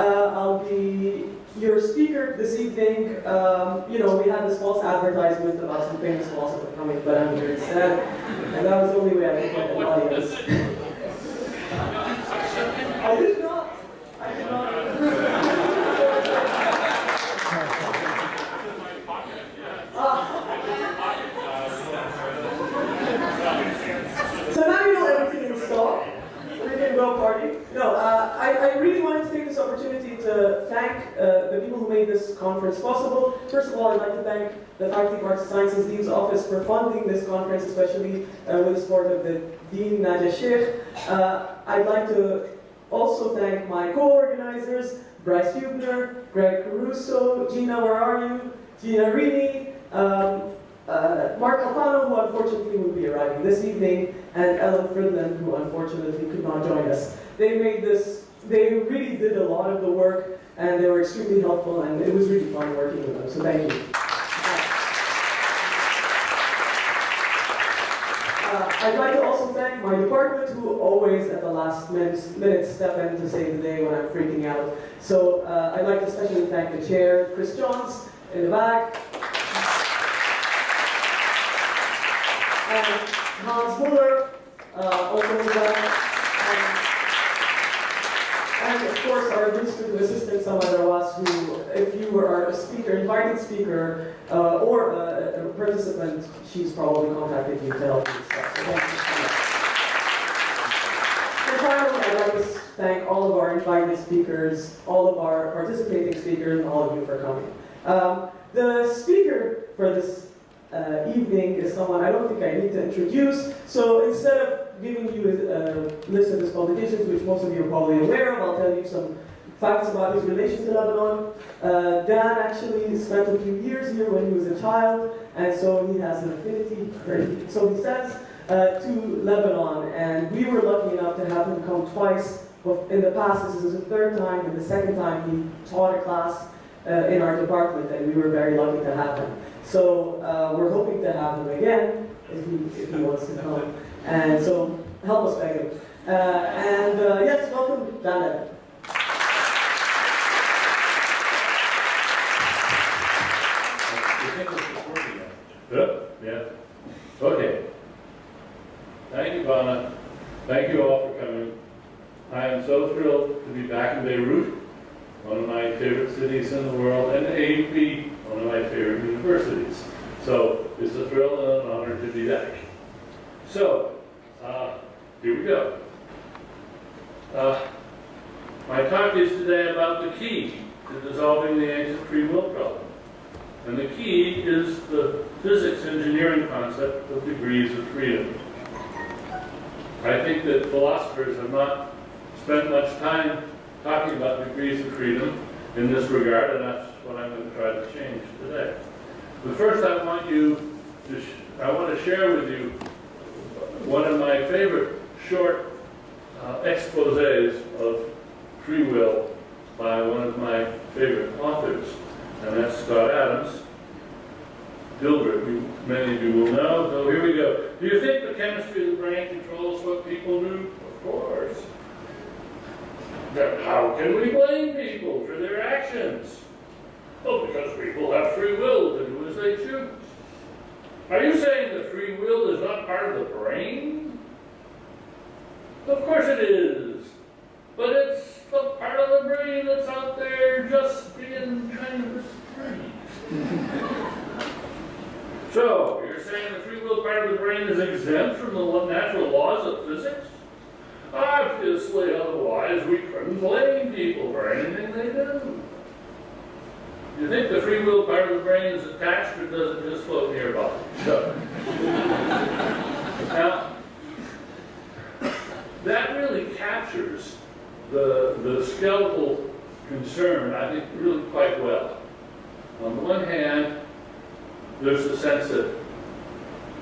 I'll be your speaker this evening. We had this false advertisement about some famous philosopher coming, but I'm here instead. And that was the only way I could get an audience. I did not. So now you know everything is stopped. We can go party. No, I really wanted to take this opportunity to thank the people who made this conference possible. First of all, I'd like to thank the Faculty of Arts and Sciences Dean's Office for funding this conference, especially with the support of the Dean, Nadia Sheikh. I'd like to also thank my co-organizers, Bryce Hubner, Greg Caruso, Gina, where are you? Gina Rini, Mark Alfano, who unfortunately will be arriving this evening, and Ellen Fridland, who unfortunately could not join us. They really did a lot of the work, and they were extremely helpful, and it was really fun working with them, so thank you. I'd like to also thank my department, who always at the last minute step in to save the day when I'm freaking out. So I'd like to especially thank the chair, Chris Johns, in the back, and Hans Muller, also in the back, and of course our administrative assistant, Samara Rawas, who, if you were a speaker, invited speaker, or a participant, she's probably contacted you to help you with stuff. So thank you so much. And finally, I'd like to thank all of our invited speakers, all of our participating speakers, and all of you for coming. The speaker for this evening is someone I don't think I need to introduce. So instead of giving you a list of his publications, which most of you are probably aware of, I'll tell you some facts about his relation to Lebanon. Dan actually spent a few years here when he was a child, and so he has an affinity, so he says, to Lebanon. And we were lucky enough to have him come twice. In the past, this is the third time, and the second time he taught a class in our department, and we were very lucky to have him. So we're hoping to have him again if he wants to come. And so help us beg him. Yes, welcome, Dennett. Good? Yeah. Okay. Thank you, Bana. Thank you all for coming. I am so thrilled to be back in Beirut, one of my favorite cities in the world, and AP, one of my favorite universities. So it's a thrill and an honor to be back. So, here we go. My talk is today about the key to dissolving the ancient free will problem. And the key is the physics engineering concept of degrees of freedom. I think that philosophers have not spent much time talking about degrees of freedom in this regard, and that's what I'm going to try to change today. But first I want to share with you one of my favorite short exposés of free will by one of my favorite authors, and that's Scott Adams. Gilbert, many of you will know. So here we go. Do you think the chemistry of the brain controls what people do? Of course. Then how can we blame people for their actions? Well, because people have free will to do as they choose. Are you saying that free will is not part of the brain? Of course it is. But it's the part of the brain that's out there just being kind of free. So, you're saying the free will part of the brain is exempt from the natural laws of physics? Obviously, otherwise we couldn't blame people for anything they do. Do you think the free will part of the brain is attached, or does it just float nearby? No. Now, that really captures the skeletal concern, I think, really quite well. On the one hand, there's the sense that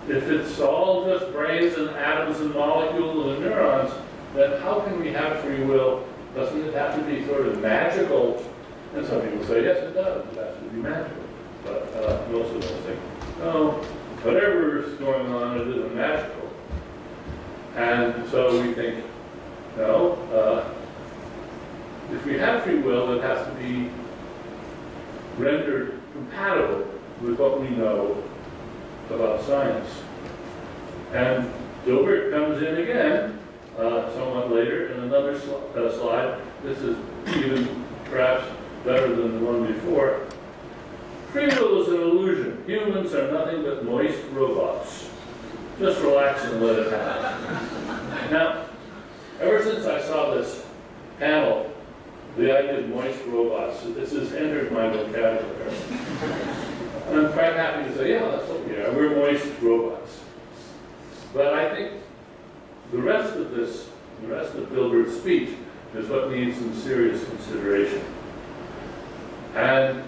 if it's all just brains and atoms and molecules and neurons, then how can we have free will? Doesn't it have to be sort of magical? And some people say, yes, it does. It has to be magical. But most of us think, no, whatever's going on, it isn't magical. And so we think, no, if we have free will, it has to be rendered compatible with what we know about science. And Dilbert comes in again, somewhat later, in another slide. This is even perhaps better than the one before. Free will is an illusion. Humans are nothing but moist robots. Just relax and let it happen. Now, ever since I saw this panel, the idea of moist robots, this has entered my vocabulary. And I'm quite happy to say, yeah, that's what we are. We're moist robots. But I think the rest of this, the rest of Dilbert's speech, is what needs some serious consideration. And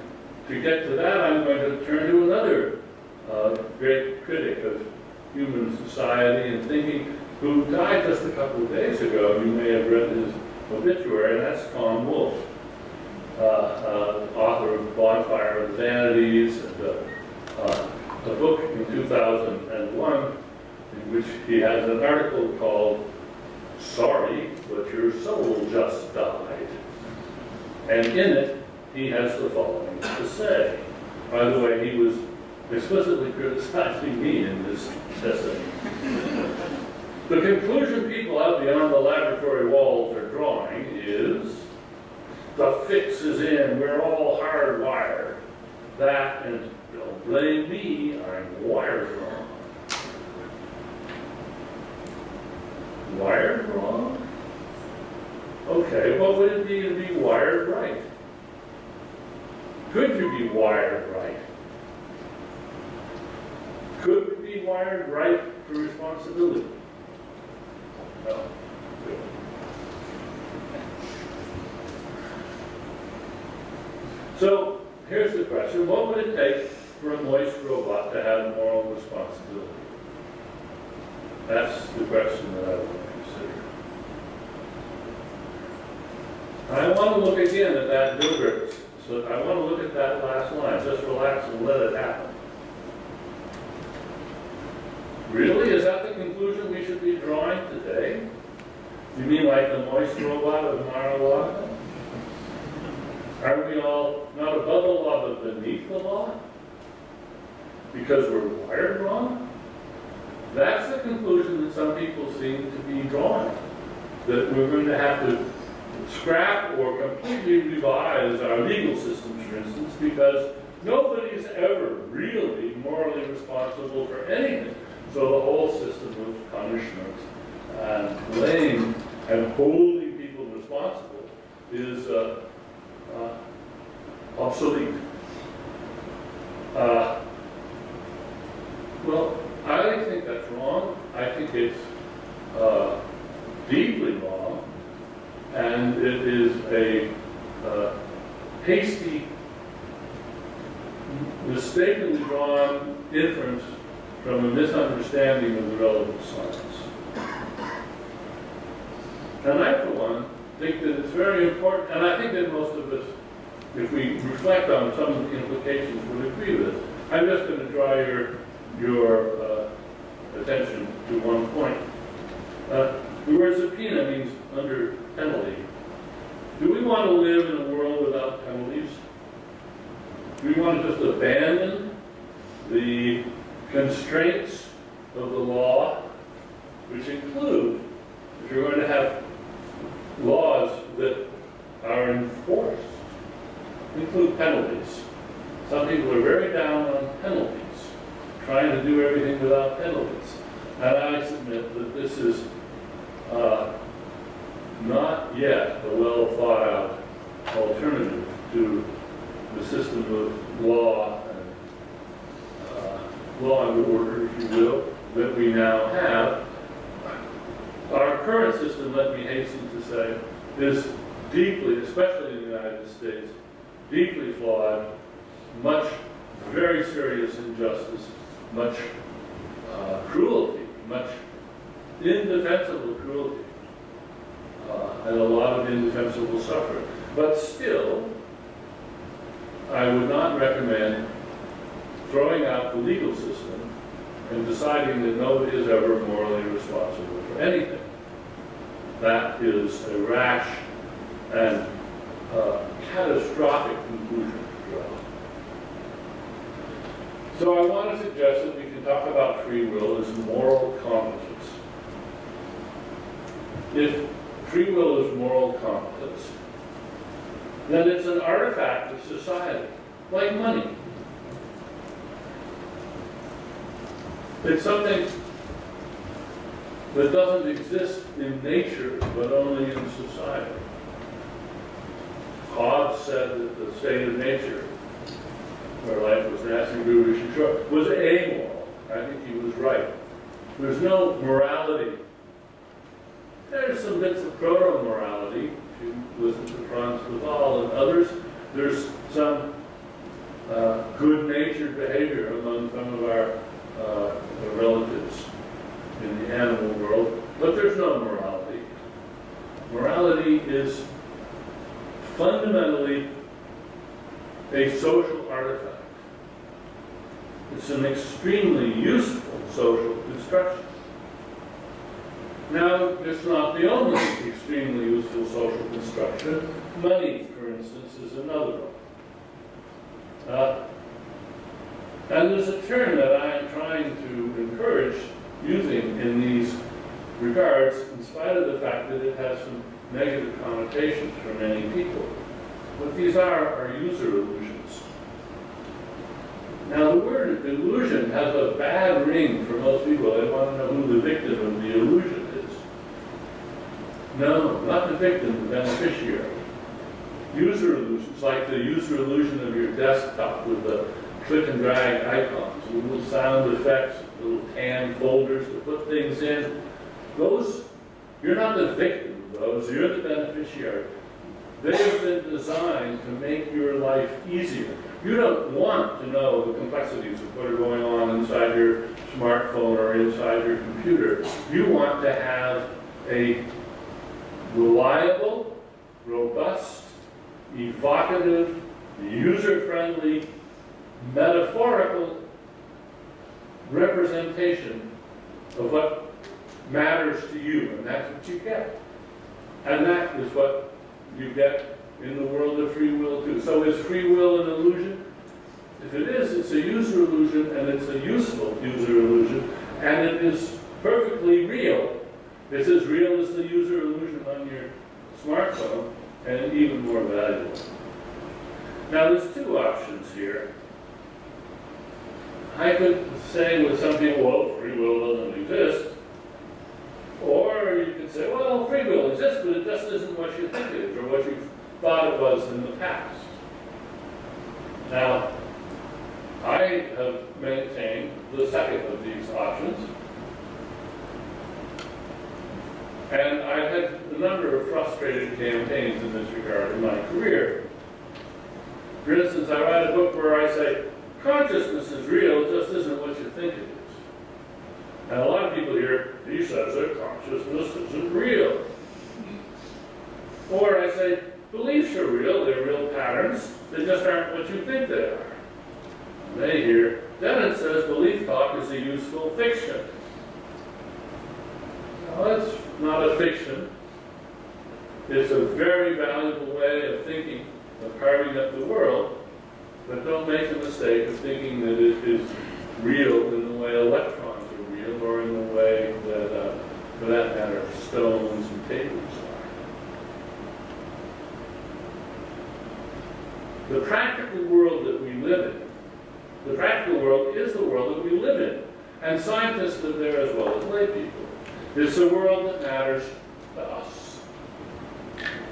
to get to that, I'm going to turn to another great critic of human society and thinking, who died just a couple of days ago. You may have read his obituary, and that's Tom Wolfe, author of Bonfire of the Vanities, and a book in 2001 in which he has an article called "Sorry, but your soul just died." And in it, he has the following to say. By the way, he was explicitly criticizing me in this essay. The conclusion people out beyond the laboratory walls are drawing is, the fix is in, we're all hardwired. That, and don't blame me, I'm wired wrong. Wired wrong? Okay, what would it be to be wired right? Could you be wired right? Could we be wired right for responsibility? No. Good. So, here's the question. What would it take for a moist robot to have moral responsibility? That's the question that I want to consider. I want to look again at that Dilbert. So I want to look at that last line. Just relax and let it happen. Really? Is that the conclusion we should be drawing today? You mean like the moist robot of Mar-a-Lago? Are we all not above the law but beneath the law? Because we're wired wrong? That's the conclusion that some people seem to be drawing. That we're going to have to scrap or completely revise our legal systems, for instance, because nobody's ever really morally responsible for anything. So the whole system of punishment and blame and holding people responsible is obsolete. Well, I think that's wrong. I think it's deeply wrong, and it is a hasty, mistakenly drawn inference from a misunderstanding of the relevant science. And I, for one, think that it's very important, and I think that most of us, if we reflect on some of the implications, would agree with it. I'm just going to draw your attention to one point. The word subpoena means under penalty. Do we want to live in a world without penalties? Do we want to just abandon the constraints of the law, which include, if you're going to have laws that are enforced, include penalties. Some people are very down on penalties, trying to do everything without penalties. And I submit that this is not yet a well thought out alternative to the system of law and order, if you will, that we now have. Our current system, let me hasten to say, is deeply, especially in the United States, deeply flawed, much very serious injustice, much cruelty, much indefensible cruelty, and a lot of indefensible suffering. But still, I would not recommend throwing out the legal system and deciding that nobody is ever morally responsible for anything. That is a rash and catastrophic conclusion to draw. So I want to suggest that we can talk about free will as moral competence. If free will is moral competence, then it's an artifact of society, like money. It's something that doesn't exist in nature, but only in society. Hobbes said that the state of nature, where life was nasty, brutish, and short, was amoral. I think he was right. There's no morality. There's some bits of proto-morality, if you listen to Franz Laval and others. There's some good-natured behavior among some of our relatives in the animal world, but there's no morality. Morality is fundamentally a social artifact. It's an extremely useful social construction. Now, it's not the only extremely useful social construction. Money, for instance, is another one. And there's a term that I am trying to encourage using in these regards, in spite of the fact that it has some negative connotations for many people. What these are user illusions. Now, the word illusion has a bad ring for most people. They want to know who the victim of the illusion is. No, not the victim, the beneficiary. User illusions, like the user illusion of your desktop with the click and drag icons, little sound effects, little tan folders to put things in. Those, you're not the victim of those, you're the beneficiary. They have been designed to make your life easier. You don't want to know the complexities of what are going on inside your smartphone or inside your computer. You want to have a reliable, robust, evocative, user-friendly, metaphorical representation of what matters to you, and that's what you get. And that is what you get in the world of free will too. So is free will an illusion? If it is, it's a user illusion, and it's a useful user illusion, and it is perfectly real. It's as real as the user illusion on your smartphone, and even more valuable. Now there's two options here. I could say with some people, well, free will doesn't exist. Or you could say, well, free will exists, but it just isn't what you think it is, or what you thought it was in the past. Now, I have maintained the second of these options. And I've had a number of frustrated campaigns in this regard in my career. For instance, I write a book where I say, consciousness is real, it just isn't what you think it is. And a lot of people hear, he says that consciousness isn't real. Or I say, beliefs are real, they're real patterns, they just aren't what you think they are. And they hear, Dennett says belief talk is a useful fiction. Now, that's not a fiction. It's a very valuable way of thinking, of carving up the world, but don't make the mistake of thinking that it is real in the way electrons are real, or in the way that, for that matter, stones and tables are. The practical world that we live in, the practical world is the world that we live in, and scientists live there as well as lay people. It's a world that matters to us.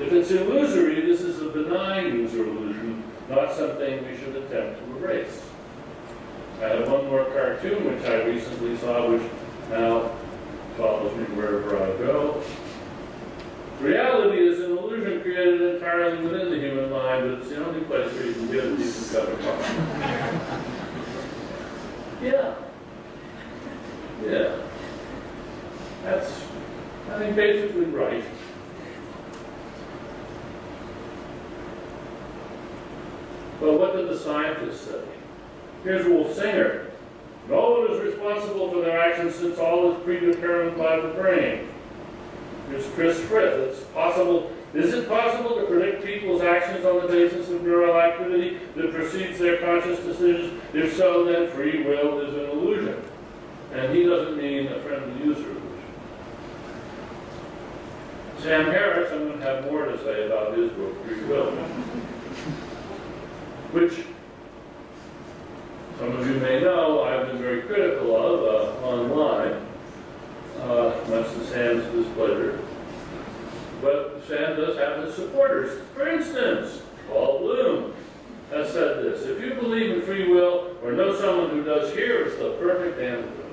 If it's illusory, this is a benign user illusion, not something we should attempt to erase. I have one more cartoon which I recently saw, which now follows me wherever I go. Reality is an illusion created entirely within the human mind, but it's the only place where you can get a decent cup of coffee. Yeah. Yeah. That's, I think, basically right. But what did the scientists say? Here's Wolf Singer. No one is responsible for their actions since all is predetermined by the brain. Here's Chris Frith. It's possible Is it possible to predict people's actions on the basis of neural activity that precedes their conscious decisions? If so, then free will is an illusion. And he doesn't mean a friendly user illusion. Sam Harris, I'm going to have more to say about his book, Free Will, which some of you may know I've been very critical of online, much to Sam's displeasure. But Sam does have his supporters. For instance, Paul Bloom has said this: if you believe in free will or know someone who does, here is the perfect antidote.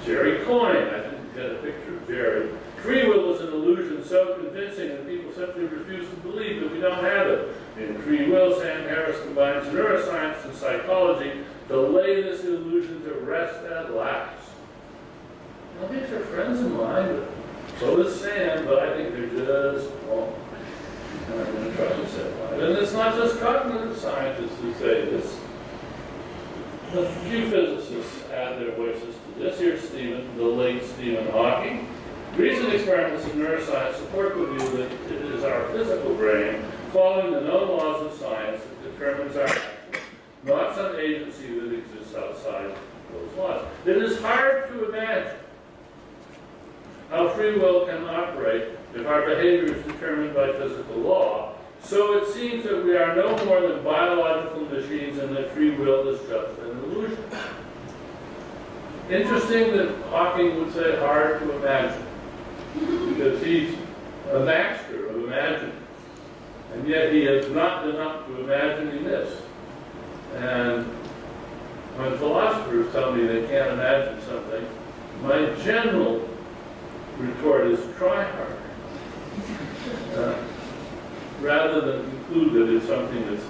Jerry Coyne, I didn't get a picture of Jerry. Free will is an illusion so convincing that people simply refuse to believe that we don't have it. In Free Will, Sam Harris combines neuroscience and psychology to lay this illusion to rest at last. Now, these are friends of mine, but so is Sam, but I think they're just wrong. And I'm going to try to say why. And it's not just cognitive scientists who say this. A few physicists add their voices to this. Here's the late Stephen Hawking. Recent experiments in neuroscience support the view that it is our physical brain, following the known laws of science, that determines our actions, not some agency that exists outside those laws. It is hard to imagine how free will can operate if our behavior is determined by physical law. So it seems that we are no more than biological machines and that free will is just an illusion. Interesting that Hawking would say hard to imagine, because he's a master of imagining. And yet he has not been up to imagining this. And when philosophers tell me they can't imagine something, my general retort is try harder. Rather than conclude that it's something that's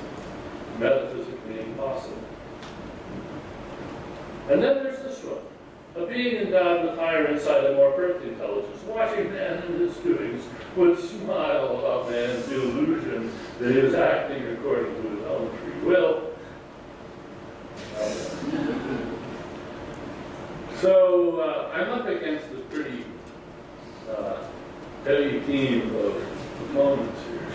metaphysically impossible. And then there's this one. A being endowed with higher insight and more perfect intelligence, watching man in his doings, would smile at man's illusion that he is acting according to his own free will. So I'm up against a pretty heavy team of opponents here.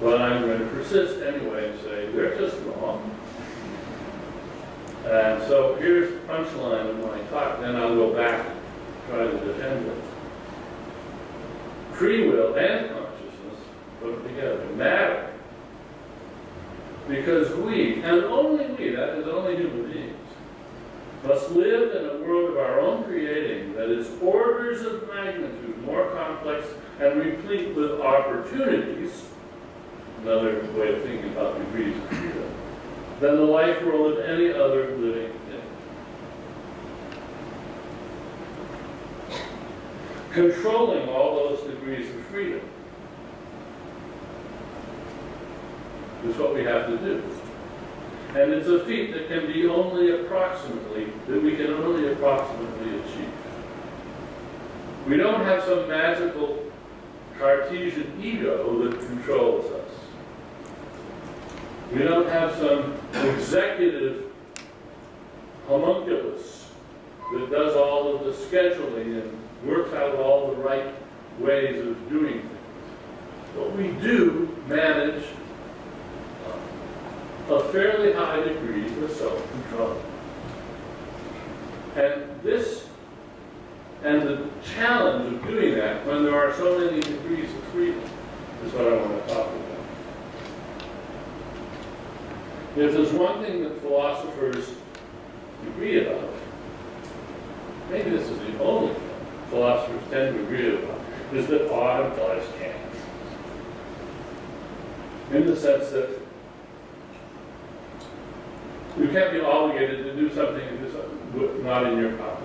But I'm going to persist anyway and say they're just wrong. And so here's the punchline of my talk, then I'll go back and try to defend it. Free will and consciousness put together matter. Because we, and only we, that is only human beings, must live in a world of our own creating that is orders of magnitude more complex and replete with opportunities, another way of thinking about degrees of freedom, than the life world of any other living thing. Controlling all those degrees of freedom is what we have to do. And it's a feat that can be only approximately, that we can only approximately achieve. We don't have some magical Cartesian ego that controls us. We don't have some executive homunculus that does all of the scheduling and works out all the right ways of doing things. But we do manage a fairly high degree of self-control. And this, and the challenge of doing that when there are so many degrees of freedom is what I want to talk about. If there's one thing that philosophers agree about, maybe this is the only thing philosophers tend to agree about, is that ought implies can. In the sense that you can't be obligated to do something that's not in your power.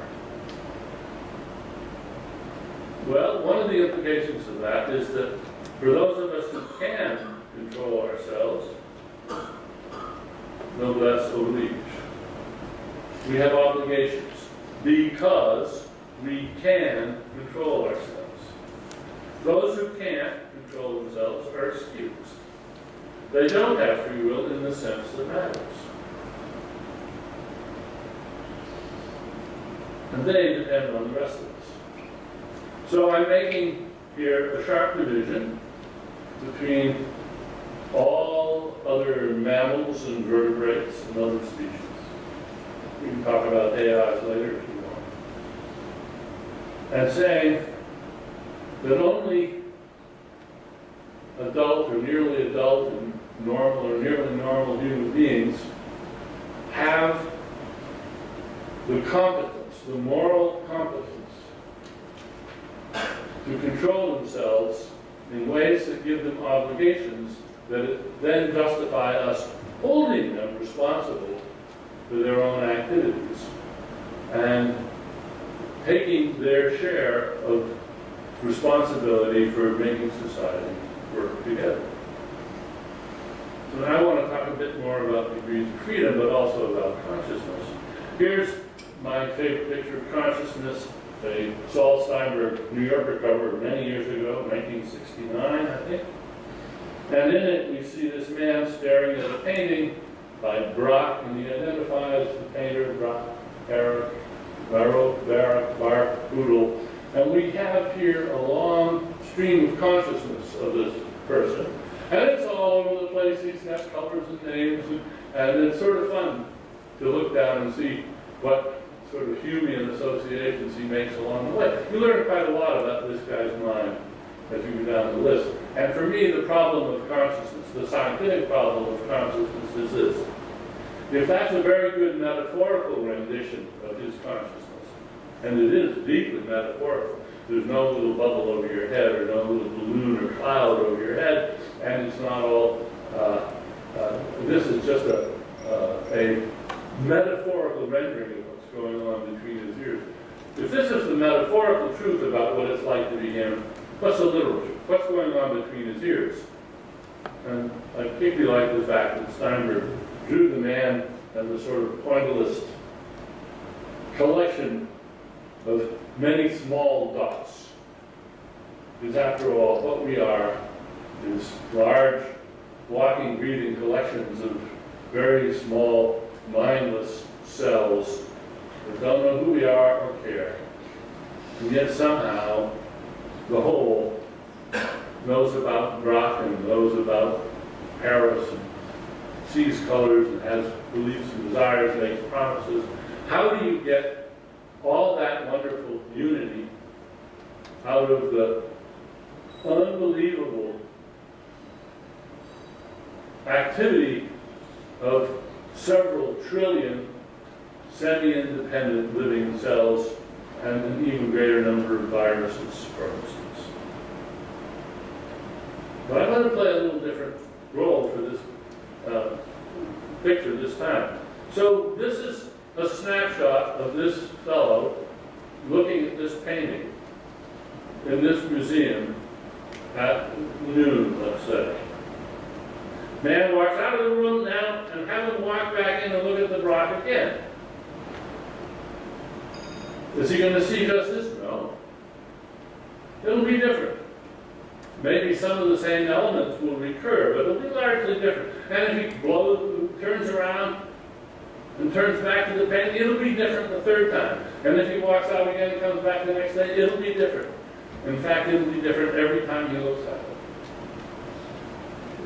Well, one of the implications of that is that for those of us who can control ourselves, noblesse oblige, we have obligations because we can control ourselves. Those who can't control themselves are excused. They don't have free will in the sense that matters. And they depend on the rest of us. So I'm making here a sharp division between all other mammals and vertebrates and other species. We can talk about AIs later if you want. And saying that only adult or nearly adult and normal or nearly normal human beings have the competence, the moral competence, to control themselves in ways that give them obligations that then justify us holding them responsible for their own activities and taking their share of responsibility for making society work together. So now I want to talk a bit more about degrees of freedom, but also about consciousness. Here's my favorite picture of consciousness, a Saul Steinberg New Yorker cover many years ago, 1969, I think. And in it, we see this man staring at a painting by Braque, and he identifies the painter, Braque, Barak, Poodle. And we have here a long stream of consciousness of this person. And it's all over the place. He's got colors and names, and it's sort of fun to look down and see what sort of Humean associations he makes along the way. You learn quite a lot about this guy's mind as you go down the list. And for me, the problem of consciousness, the scientific problem of consciousness is this. If that's a very good metaphorical rendition of his consciousness, and it is deeply metaphorical, there's no little bubble over your head or no little balloon or cloud over your head, and it's not all, this is just a metaphorical rendering of what's going on between his ears. If this is the metaphorical truth about what it's like to be him, what's the literal truth? What's going on between his ears? And I particularly like the fact that Steinberg drew the man as a sort of pointillist collection of many small dots. Because after all, what we are is large, walking, breathing collections of very small, mindless cells that don't know who we are or care. And yet somehow, the whole knows about Braque and knows about Paris and sees colors and has beliefs and desires, makes promises. How do you get all that wonderful unity out of the unbelievable activity of several trillion semi-independent living cells and an even greater number of viruses, for instance? But I'm going to play a little different role for this picture this time. So this is a snapshot of this fellow looking at this painting in this museum at noon, let's say. Man walks out of the room now and have him walk back in and look at the Braque again. Is he going to see just this? No. It'll be different. Maybe some of the same elements will recur, but it'll be largely different. And if he turns around and turns back to the painting, it'll be different the third time. And if he walks out again and comes back the next day, it'll be different. In fact, it'll be different every time he looks at it.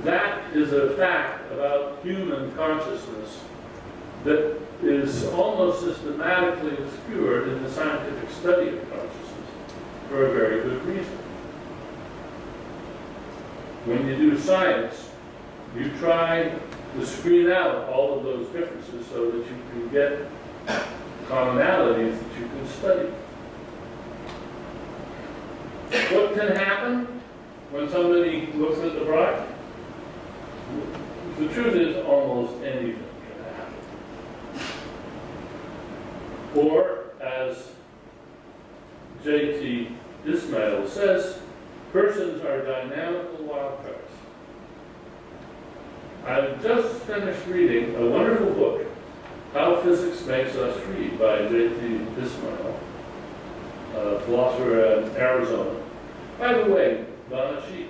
That is a fact about human consciousness that is almost systematically obscured in the scientific study of consciousness for a very good reason. When you do science, you try to screen out all of those differences so that you can get commonalities that you can study. What can happen when somebody looks at the Braque? The truth is almost anything can happen. Or, as J.T. Ismail says, persons are dynamical wildcards. I've just finished reading a wonderful book, How Physics Makes Us Free, by J.T. Ismail, a philosopher in Arizona. By the way, Donna, she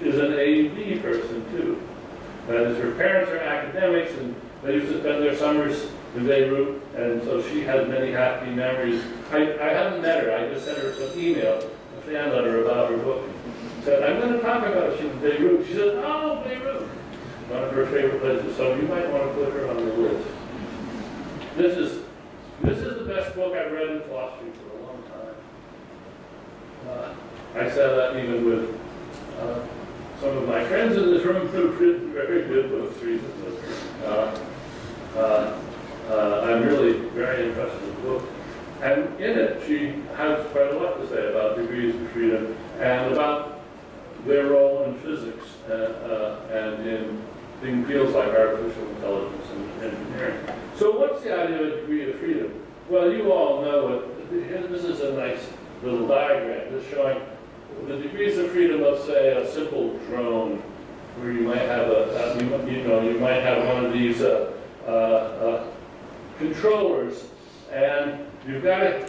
is an A.B. person too. That is, her parents are academics, and they used to spend their summers in Beirut, and so she has many happy memories. I haven't met her. I just sent her some email, a fan letter about her book. Said, I'm going to talk about you in Beirut. She said, oh, Beirut. One of her favorite places, so you might want to put her on the list. This is the best book I've read in philosophy for a long time. I said that even with some of my friends in this room who've written very good books recently. I'm really very impressed with the book. And in it, she has quite a lot to say about degrees of freedom and about their role in physics and in fields like artificial intelligence and engineering. So what's the idea of a degree of freedom? Well, you all know it. This is a nice little diagram just showing the degrees of freedom of, say, a simple drone, where you might have you might have one of these controllers, and you've got to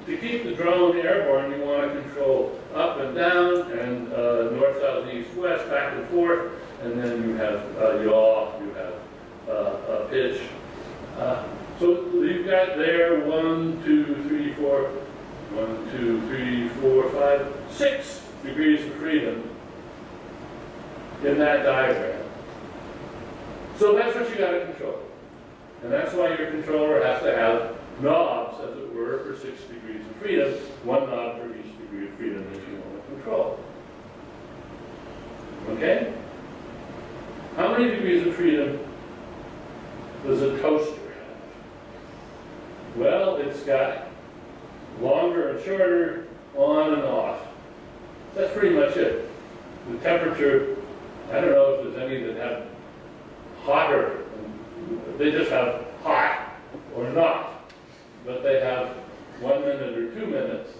keep the drone airborne. You want to control up and down, and north, south, east, west, back and forth, and then you have yaw, you have pitch. So you've got there 1, 2, 3, 4, 1, 2, 3, 4, 5, 6 degrees of freedom in that diagram. So that's what you got to control. And that's why your controller has to have knobs, as it were, for 6 degrees of freedom, one knob for each degree of freedom that you want to control. Okay? How many degrees of freedom does a toaster have? Well, it's got longer and shorter, on and off. That's pretty much it. The temperature, I don't know if there's any that have hotter. They just have hot or not, but they have 1 minute or 2 minutes.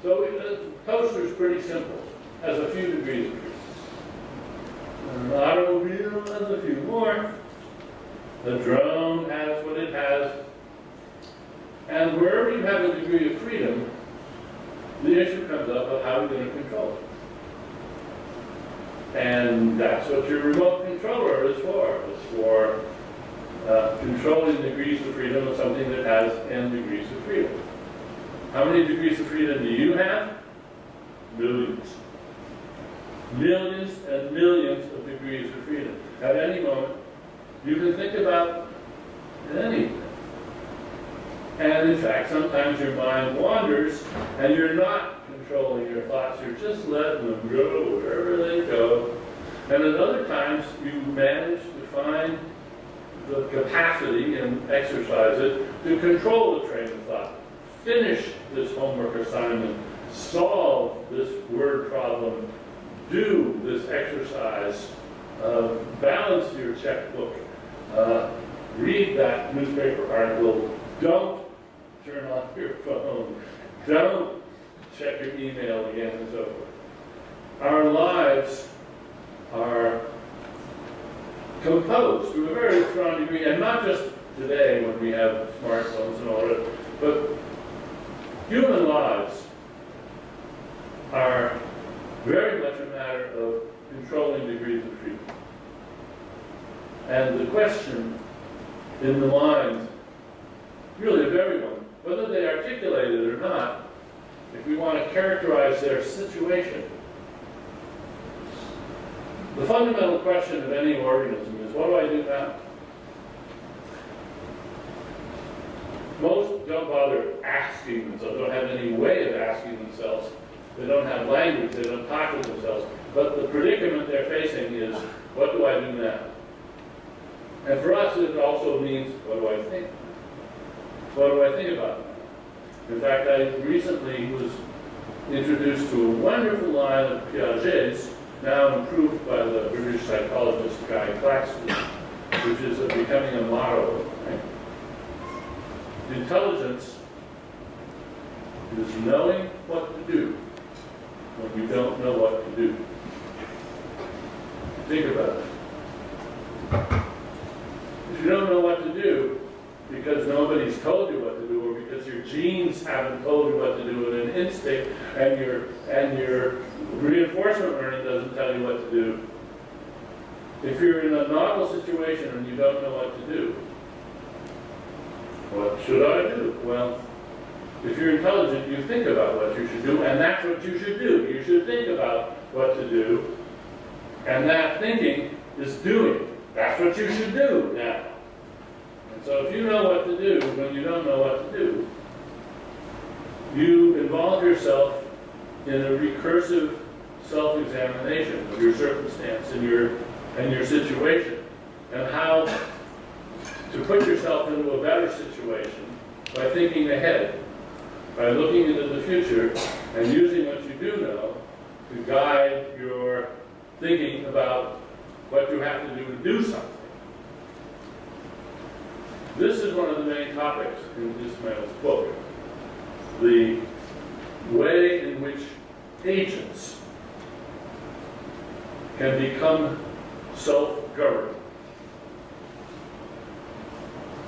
So the toaster is pretty simple, has a few degrees of freedom. An automobile has a few more. The drone has what it has. And wherever you have a degree of freedom, the issue comes up of how you're going to control it. And that's what your remote controller is for. It's for controlling degrees of freedom of something that has n degrees of freedom. How many degrees of freedom do you have? Millions. Millions and millions of degrees of freedom. At any moment, you can think about anything. And in fact, sometimes your mind wanders and you're not controlling your thoughts. You're just letting them go wherever they go. And at other times, you manage to find the capacity and exercise it to control the train of thought. Finish this homework assignment. Solve this word problem. Do this exercise. Balance your checkbook. Read that newspaper article. Don't turn off your phone. Don't check your email again, and so forth. Our lives are composed to a very strong degree, and not just today when we have smartphones and all that, but human lives are very much a matter of controlling degrees of freedom. And the question in the mind, really of everyone, whether they articulate it or not, if we want to characterize their situation, the fundamental question of any organism is, what do I do now? Most don't bother asking themselves, don't have any way of asking themselves. They don't have language, they don't talk to themselves. But the predicament they're facing is, what do I do now? And for us, it also means, what do I think? What do I think about now? In fact, I recently was introduced to a wonderful line of Piaget's, now improved by the British psychologist Guy Claxton, which is becoming a motto. Right? Intelligence is knowing what to do when you don't know what to do. Think about it. If you don't know what to do because nobody's told you what to do, or because your genes haven't told you what to do in an instinct, and your reinforcement learning doesn't tell you what to do, if you're in a novel situation and you don't know what to do, What should I do? Well, if you're intelligent, you think about what you should do, and that's what you should do. You should think about what to do, and that thinking is doing. That's what you should do now. And so if you know what to do when you don't know what to do, you involve yourself in a recursive self-examination of your circumstance and your situation, and how to put yourself into a better situation by thinking ahead, by looking into the future and using what you do know to guide your thinking about what you have to do something. This is one of the main topics in Ismail's book, the way in which agents can become self-governed.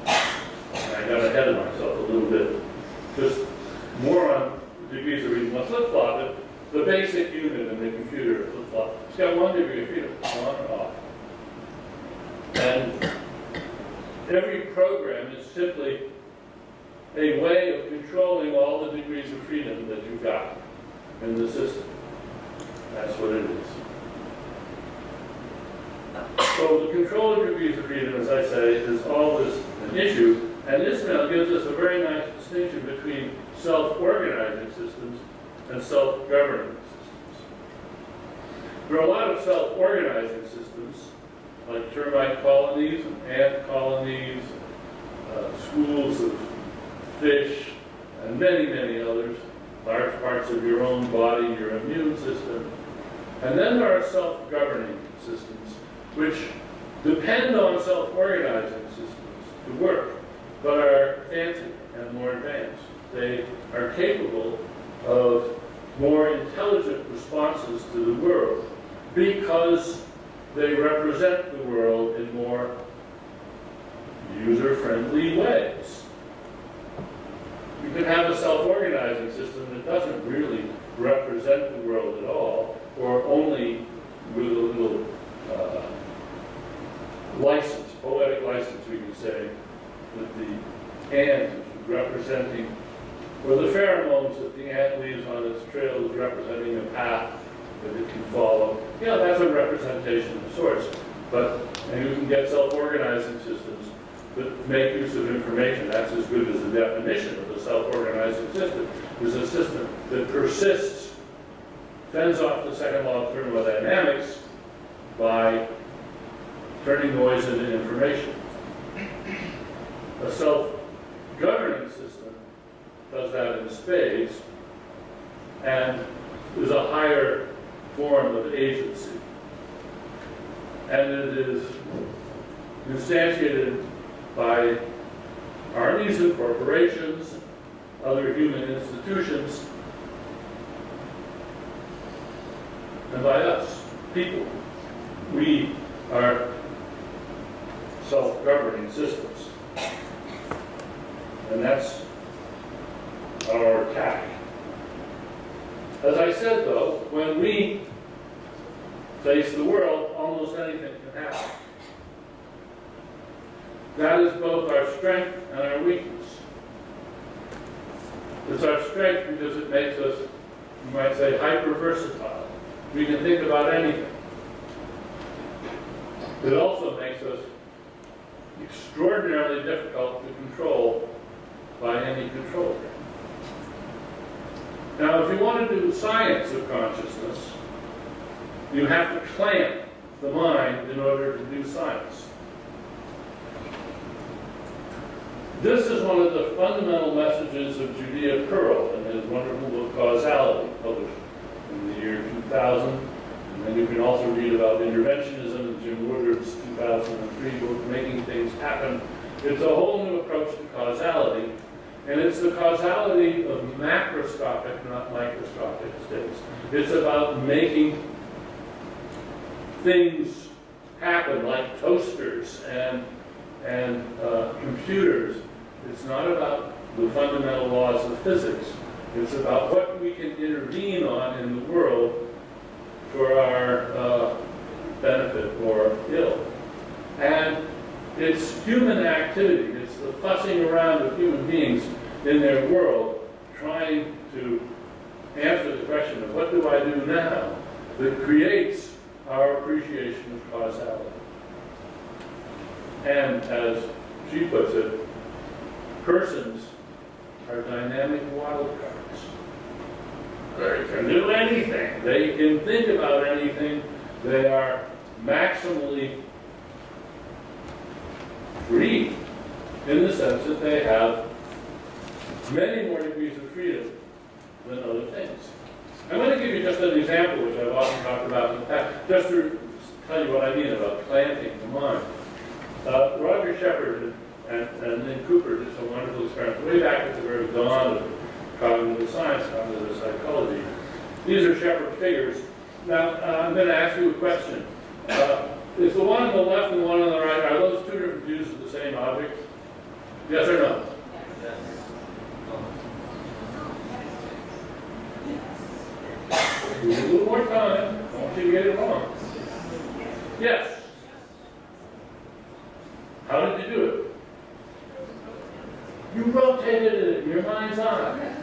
I got ahead of myself a little bit. Just more on degrees of freedom. A flip-flop, the basic unit in the computer, a flip-flop, it's got 1 degree of freedom, on and off. And every program is simply a way of controlling all the degrees of freedom that you've got in the system. That's what it is. So the control of degrees of freedom, as I say, is always an issue. And Ismail gives us a very nice distinction between self-organizing systems and self-governing systems. There are a lot of self-organizing systems, like termite colonies and ant colonies, schools of fish, and many, many others, large parts of your own body, your immune system. And then there are self-governing systems, which depend on self-organizing systems to work, but are fancy and more advanced. They are capable of more intelligent responses to the world because they represent the world in more user-friendly ways. You can have a self-organizing system that doesn't really represent the world at all, or only with a little license, poetic license, we can say, that the ant is representing, or the pheromones that the ant leaves on its trail is representing a path that it can follow. Yeah, that's a representation of sorts, and you can get self-organizing systems that make use of information. That's as good as the definition of a self-organizing system. Is a system that persists, fends off the second law of thermodynamics by turning noise into information. A self-governing system does that in spades and is a higher form of agency. And it is instantiated by armies and corporations, other human institutions, and by us, people. We are self-governing systems. And that's our attack. As I said, though, when we face the world, almost anything can happen. That is both our strength and our weakness. It's our strength because it makes us, you might say, hyper-versatile. We can think about anything. It also makes us extraordinarily difficult to control by any controller. Now, if you want to do science of consciousness, you have to clamp the mind in order to do science. This is one of the fundamental messages of Judea Pearl in his wonderful book Causality, published in the year 2000. And then you can also read about interventionism in Jim Woodward's 2003 book, Making Things Happen. It's a whole new approach to causality, and it's the causality of macroscopic, not microscopic states. It's about making things happen, like toasters and computers. It's not about the fundamental laws of physics. It's about what we can intervene on in the world for our benefit or ill. And it's human activity. It's the fussing around with human beings in their world, trying to answer the question of what do I do now, that creates our appreciation of causality. And as she puts it, persons are dynamic wild cards. They can do anything. They can think about anything. They are maximally free in the sense that they have many more degrees of freedom than other things. I'm going to give you just an example, which I've often talked about in the past, just to tell you what I mean about planting the mind. Roger Shepard and Lynn Cooper did some wonderful experiments way back at the very dawn of cognitive science, cognitive psychology. These are Shepard figures. Now, I'm going to ask you a question. Is the one on the left and the one on the right, are those two different views of the same object? Yes or no? Yes. A little more time. I want you to get it wrong. Yes. How did you do it? You rotated it in your mind's eye.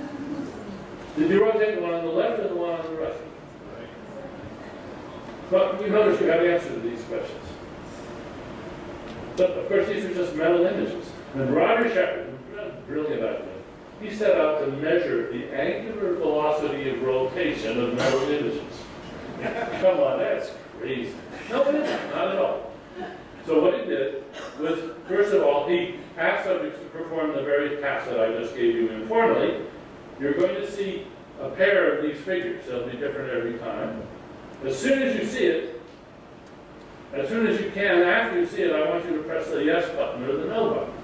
Did you rotate the one on the left or the one on the right? But you notice you have answers to these questions. But of course, these are just mental images. And Roger Shepard, brilliant idea, he set out to measure the angular velocity of rotation of mental images. Come on, that's crazy. No, it isn't, not at all. So what he did was, first of all, he asked subjects to perform the very task that I just gave you informally. You're going to see a pair of these figures. They'll be different every time. As soon as you see it, as soon as you can, after you see it, I want you to press the yes button or the no button.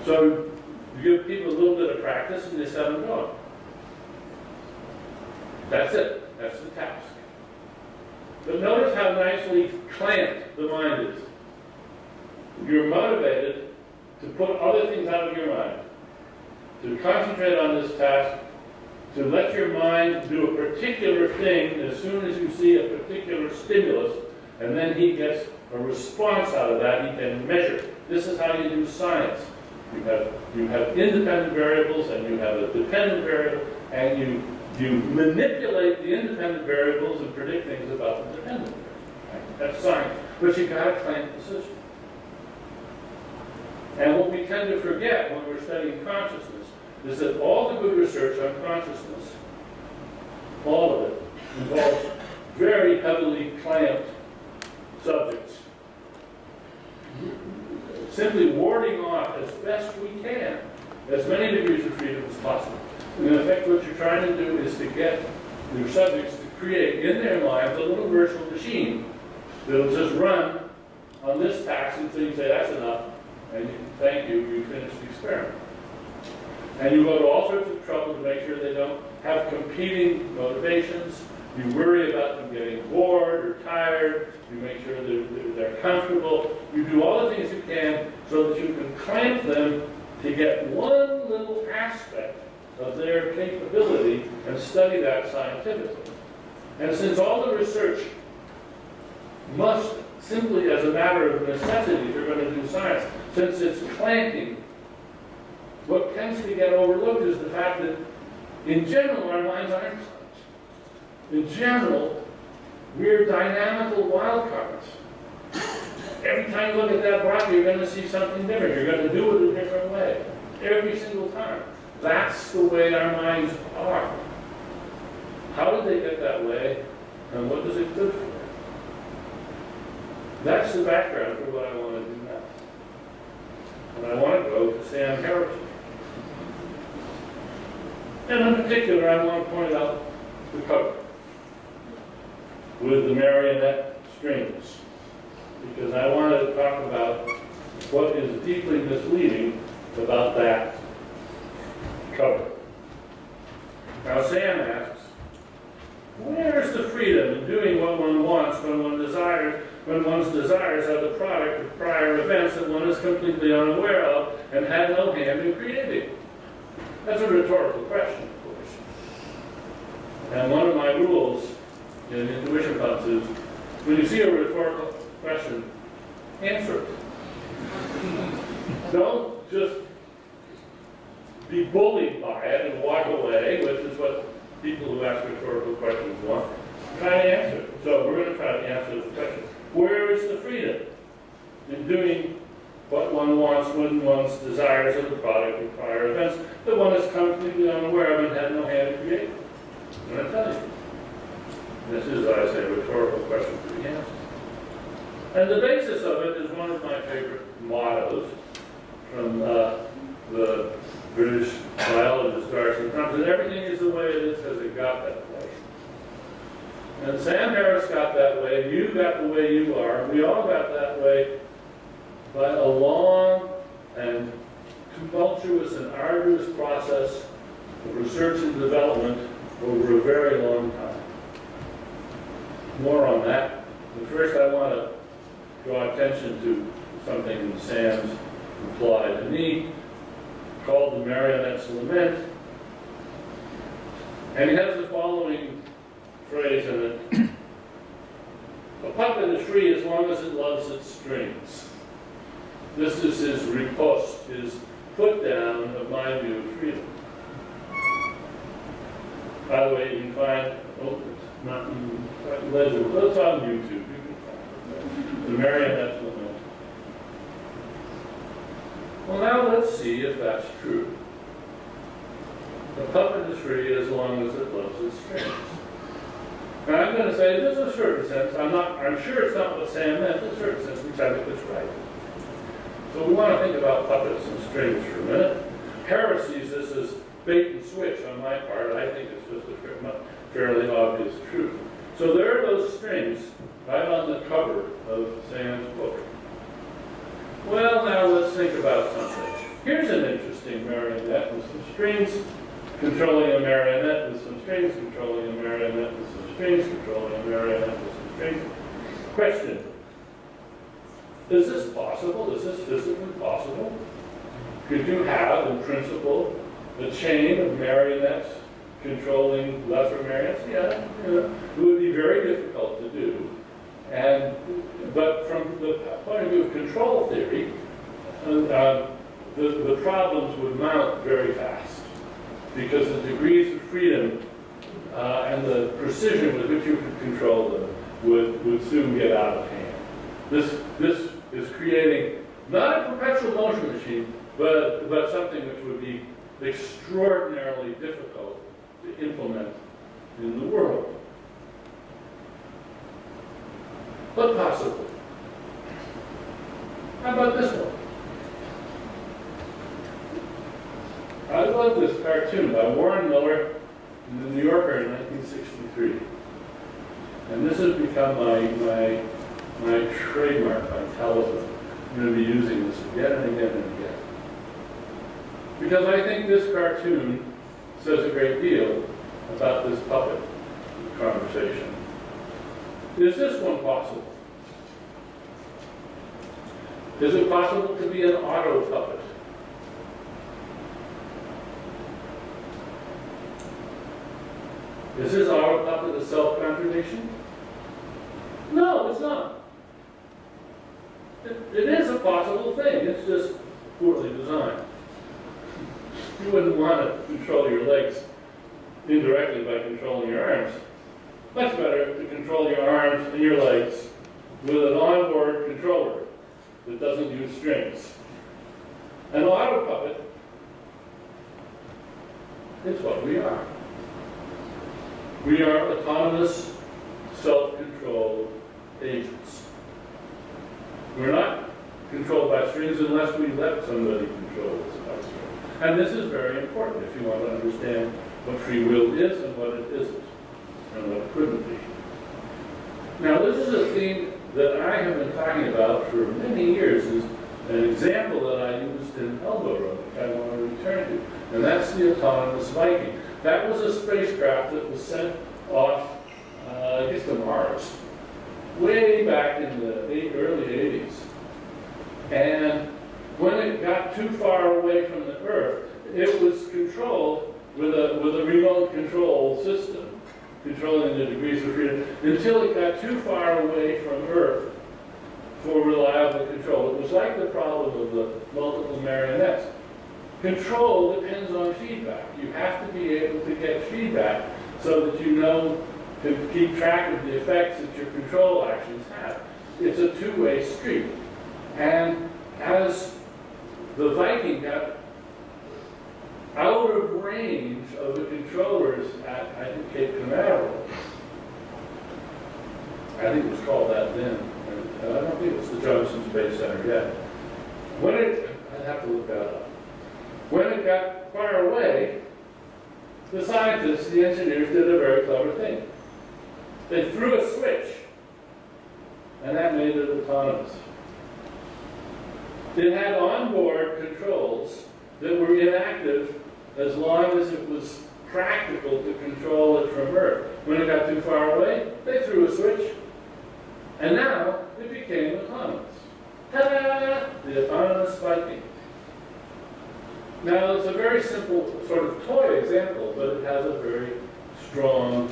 So you give people a little bit of practice and they set them going. That's it. That's the task. But notice how nicely clamped the mind is. You're motivated to put other things out of your mind, to concentrate on this task, to let your mind do a particular thing as soon as you see a particular stimulus, and then he gets a response out of that he can measure. This is how you do science. You have independent variables and you have a dependent variable, and you manipulate the independent variables and predict things about the dependent variables. Right? That's science. But you've got to clamp the system. And what we tend to forget when we're studying consciousness is that all the good research on consciousness, all of it, involves very heavily clamped subjects. Simply warding off as best we can as many degrees of freedom as possible. And in effect, what you're trying to do is to get your subjects to create in their minds a little virtual machine that'll just run on this task until you say that's enough, and thank you, you finish the experiment. And you go to all sorts of trouble to make sure they don't have competing motivations. You worry about them getting bored or tired. You make sure they're comfortable. You do all the things you can so that you can clamp them to get one little aspect of their capability and study that scientifically. And since all the research must simply, as a matter of necessity, if you're going to do science, since it's clamping, what tends to get overlooked is the fact that, in general, our minds aren't clamps. In general, we're dynamical wild cards. Every time you look at that rock, you're going to see something different. You're going to do it a different way. Every single time. That's the way our minds are. How did they get that way, and what does it good for? That's the background for what I want to do now. And I want to go to Sam Harrison. And in particular, I want to point out the cover with the marionette strings, because I want to talk about what is deeply misleading about that cover. Now Sam asks, where's the freedom in doing what one wants when one's desires are the product of prior events that one is completely unaware of and had no hand in creating? That's a rhetorical question, of course. And one of my rules in intuition clubs is, when you see a rhetorical question, answer it. Don't just be bullied by it and walk away, which is what people who ask rhetorical questions want. Try to answer it. So we're going to try to answer the question. Where is the freedom in doing what one wants when one's desires of the product of prior events that one is completely unaware of and had no hand to create? I'm going to tell you. This is, I say, a rhetorical question to be answered. And the basis of it is one of my favorite mottos from the British biologist Darcy Thompson. Everything is the way it is because it got that way. And Sam Harris got that way, you got the way you are, we all got that way by a long and tumultuous and arduous process of research and development over a very long time. More on that. But first I want to draw attention to something Sam's reply to me called the Marionette's Lament. And he has the following phrase in it. A puppet is free as long as it loves its strings. This is his riposte, his put down of my view of freedom. By the way, you can find, oh, it's not even quite legible, but it's on YouTube. You can find it. The Marionette's Lament. Well, now let's see if that's true. The puppet is free as long as it loves its strings. And I'm going to say there's a certain sense, I'm sure it's not what Sam meant, in a certain sense, which I think is right. So we want to think about puppets and strings for a minute. Harris sees this as bait and switch on my part. I think it's just a fairly obvious truth. So there are those strings right on the cover of Sam's book. Well, now let's think about something. Here's an interesting marionette with some strings controlling a marionette with some strings controlling a marionette with some strings controlling a marionette with some strings. Question. Is this possible? Is this physically possible? Could you have, in principle, a chain of marionettes controlling lesser marionettes? Yeah, it would be very difficult to do. But from the point of view of control theory, the problems would mount very fast because the degrees of freedom and the precision with which you could control them would soon get out of hand. This is creating not a perpetual motion machine, but something which would be extraordinarily difficult to implement in the world. But possible. How about this one? I love this cartoon by Warren Miller in the New Yorker in 1963. And this has become my trademark on television. I'm going to be using this again and again and again. Because I think this cartoon says a great deal about this puppet conversation. Is this one possible? Is it possible to be an auto puppet? Is this auto puppet a self-contradiction? No, it's not. It is a possible thing. It's just poorly designed. You wouldn't want to control your legs indirectly by controlling your arms. Much better to control your arms and your legs with an onboard controller that doesn't use strings. An auto puppet is what we are. We are autonomous, self-controlled agents. We're not controlled by strings unless we let somebody control us by strings. And this is very important if you want to understand what free will is and what it isn't, and what it couldn't be. Now, this is a theme that I have been talking about for many years. Is an example that I used in Elbow Road, which I want to return to, and that's the autonomous Viking. That was a spacecraft that was sent off, I guess, to Mars, way back in the early 80s. And when it got too far away from the Earth, it was controlled with a remote control system, controlling the degrees of freedom, until it got too far away from Earth for reliable control. It was like the problem of the multiple marionettes. Control depends on feedback. You have to be able to get feedback so that you know to keep track of the effects that your control actions have. It's a two-way street. And as the Viking got out of range of the controllers at, I think, Cape Canaveral, I think it was called that then. I don't think it was the Johnson Space Center yet. I'd have to look that up. When it got far away, the scientists, the engineers, did a very clever thing. They threw a switch, and that made it autonomous. It had onboard controls that were inactive as long as it was practical to control it from Earth. When it got too far away, they threw a switch, and now it became autonomous. Ta-da! The autonomous Viking. Now, it's a very simple sort of toy example, but it has a very strong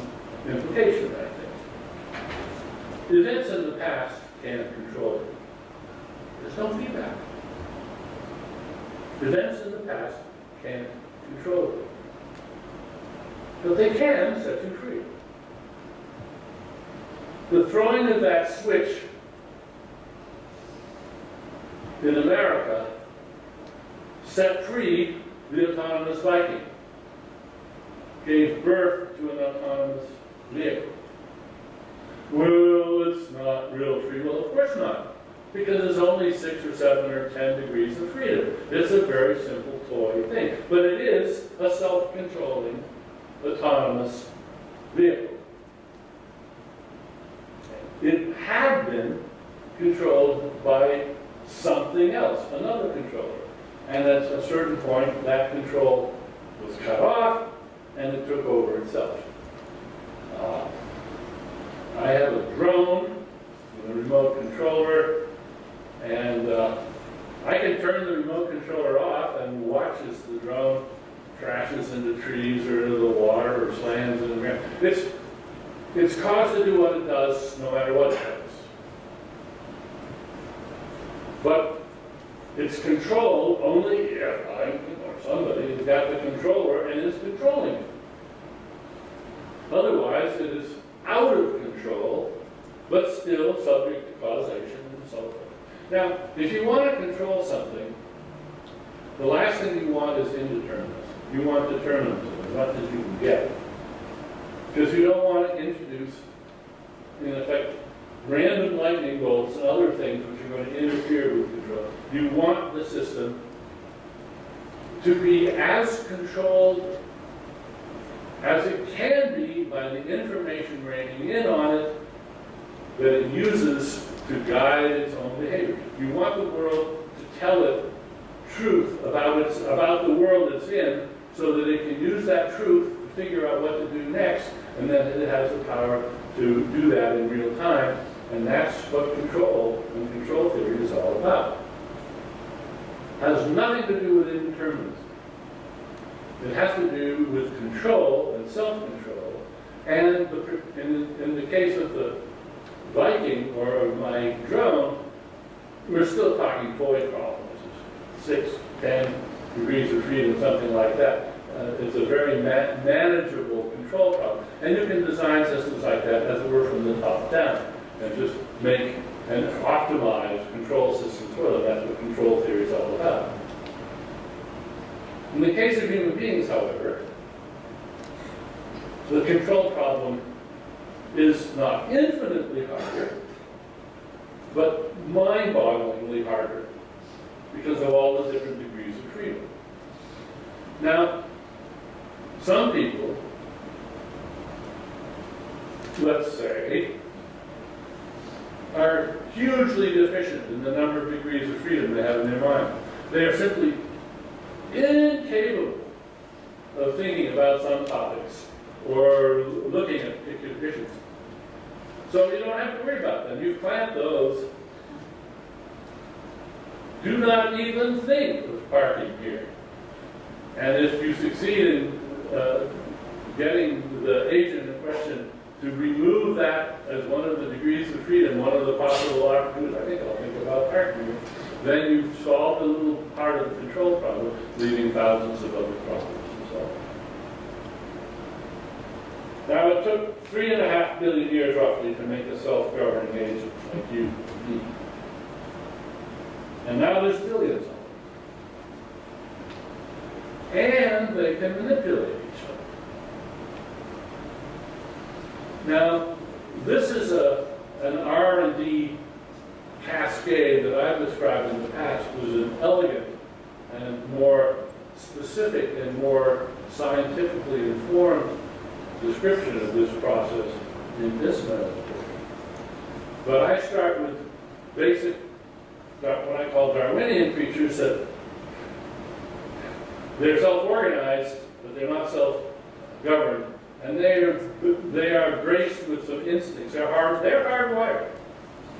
implication, I think. Events in the past can't control it. There's no feedback. Events in the past can't control it. But they can set you free. The throwing of that switch in America set free the autonomous Viking, gave birth to an autonomous vehicle. Well, it's not real free will. Of course not, because there's only 6 or 7 or 10 degrees of freedom. It's a very simple toy thing, but it is a self-controlling, autonomous vehicle. It had been controlled by something else, another controller. And at a certain point, that control was cut off, and it took over itself. I have a drone with a remote controller, and I can turn the remote controller off and watch as the drone crashes into trees or into the water or slams into the ground. It's caused to do what it does no matter what it does. But it's controlled only if I or somebody has got the controller and is controlling it. Otherwise, it is out of control, but still subject to causation and so forth. Now, if you want to control something, the last thing you want is indeterminism. You want determinism as much as you can get. Because you don't want to introduce, in effect, random lightning bolts and other things which are going to interfere with control. You want the system to be as controlled as it can be by the information raining in on it that it uses to guide its own behavior. You want the world to tell it truth about the world it's in, so that it can use that truth to figure out what to do next, and then it has the power to do that in real time. And that's what control and control theory is all about. It has nothing to do with indeterminism. It has to do with control and self-control. And in the case of the Viking or of my drone, we're still talking toy problems. 6, 10 degrees of freedom, something like that. It's a very manageable control problem. And you can design systems like that, as it were, from the top down, and just make and optimize control systems for them. That's what control theory is all about. In the case of human beings, however, the control problem is not infinitely harder, but mind-bogglingly harder, because of all the different degrees of freedom. Now, some people, let's say, are hugely deficient in the number of degrees of freedom they have in their mind. They are simply incapable of thinking about some topics or looking at particular conditions. So you don't have to worry about them. You plant those. Do not even think of parking here. And if you succeed in getting the agent in question to remove that as one of the degrees of freedom, one of the possible opportunities, I think I'll think about partnering, then you've solved a little part of the control problem, leaving thousands of other problems to solve. Now, it took 3.5 billion years roughly to make a self-governing agent like you and me. And now there's billions of them. And they can manipulate each other. Now, this is an R&D cascade that I've described in the past was an elegant and more specific and more scientifically informed description of this process in this metaphor. But I start with basic, what I call Darwinian creatures, that they're self-organized, but they're not self-governed. And they are graced with some instincts. They're hardwired.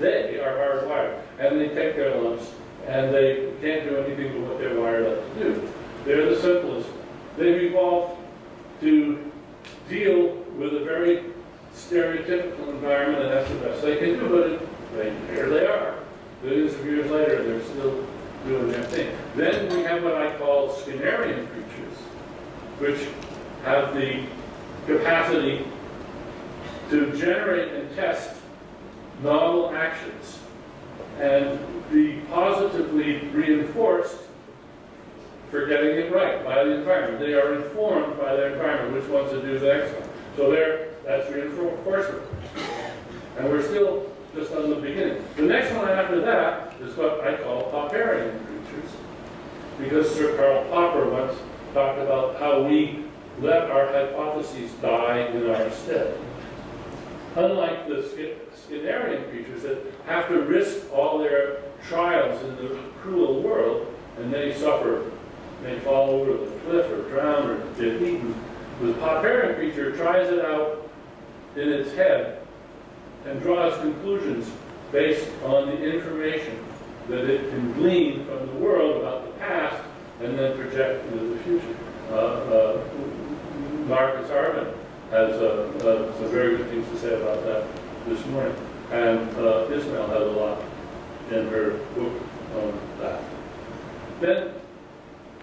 They are hardwired. And they take their lumps, and they can't do anything but what they're wired up to do. They're the simplest. They've evolved to deal with a very stereotypical environment, and that's the best they can do, but here they are. Billions of years later, they're still doing their thing. Then we have what I call Skinnerian creatures, which have the capacity to generate and test novel actions and be positively reinforced for getting it right by the environment. They are informed by their environment which ones to do the next one. So that's reinforcement. And we're still just on the beginning. The next one after that is what I call Popperian creatures, because Sir Karl Popper once talked about how we let our hypotheses die in our stead. Unlike the Skinnerian creatures that have to risk all their trials in the cruel world, and they suffer, may fall over the cliff or drown or get eaten, the Popperian creature tries it out in its head and draws conclusions based on the information that it can glean from the world about the past and then project into the future. Marcus Harvin has some very good things to say about that this morning. And Ismail has a lot in her book on that. Then,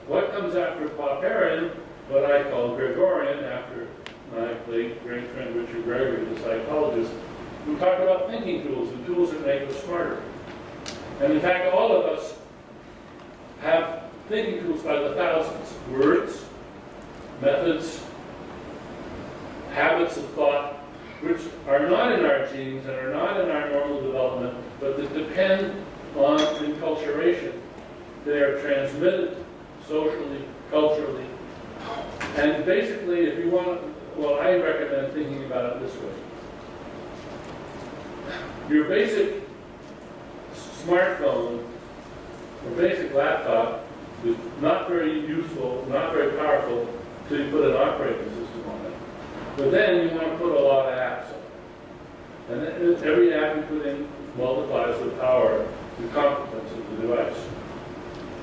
what comes after Popperian, what I call Gregorian, after my late great friend Richard Gregory, the psychologist, who talked about thinking tools, the tools that make us smarter. And in fact, all of us have thinking tools by the thousands. Words, methods, habits of thought, which are not in our genes and are not in our normal development, but that depend on enculturation. They are transmitted socially, culturally. And basically, if you want, well, I recommend thinking about it this way. Your basic smartphone or basic laptop is not very useful, not very powerful, until you put an operating system on it. But then you want to put a lot of apps on it. And every app you put in multiplies the power, the competence of the device.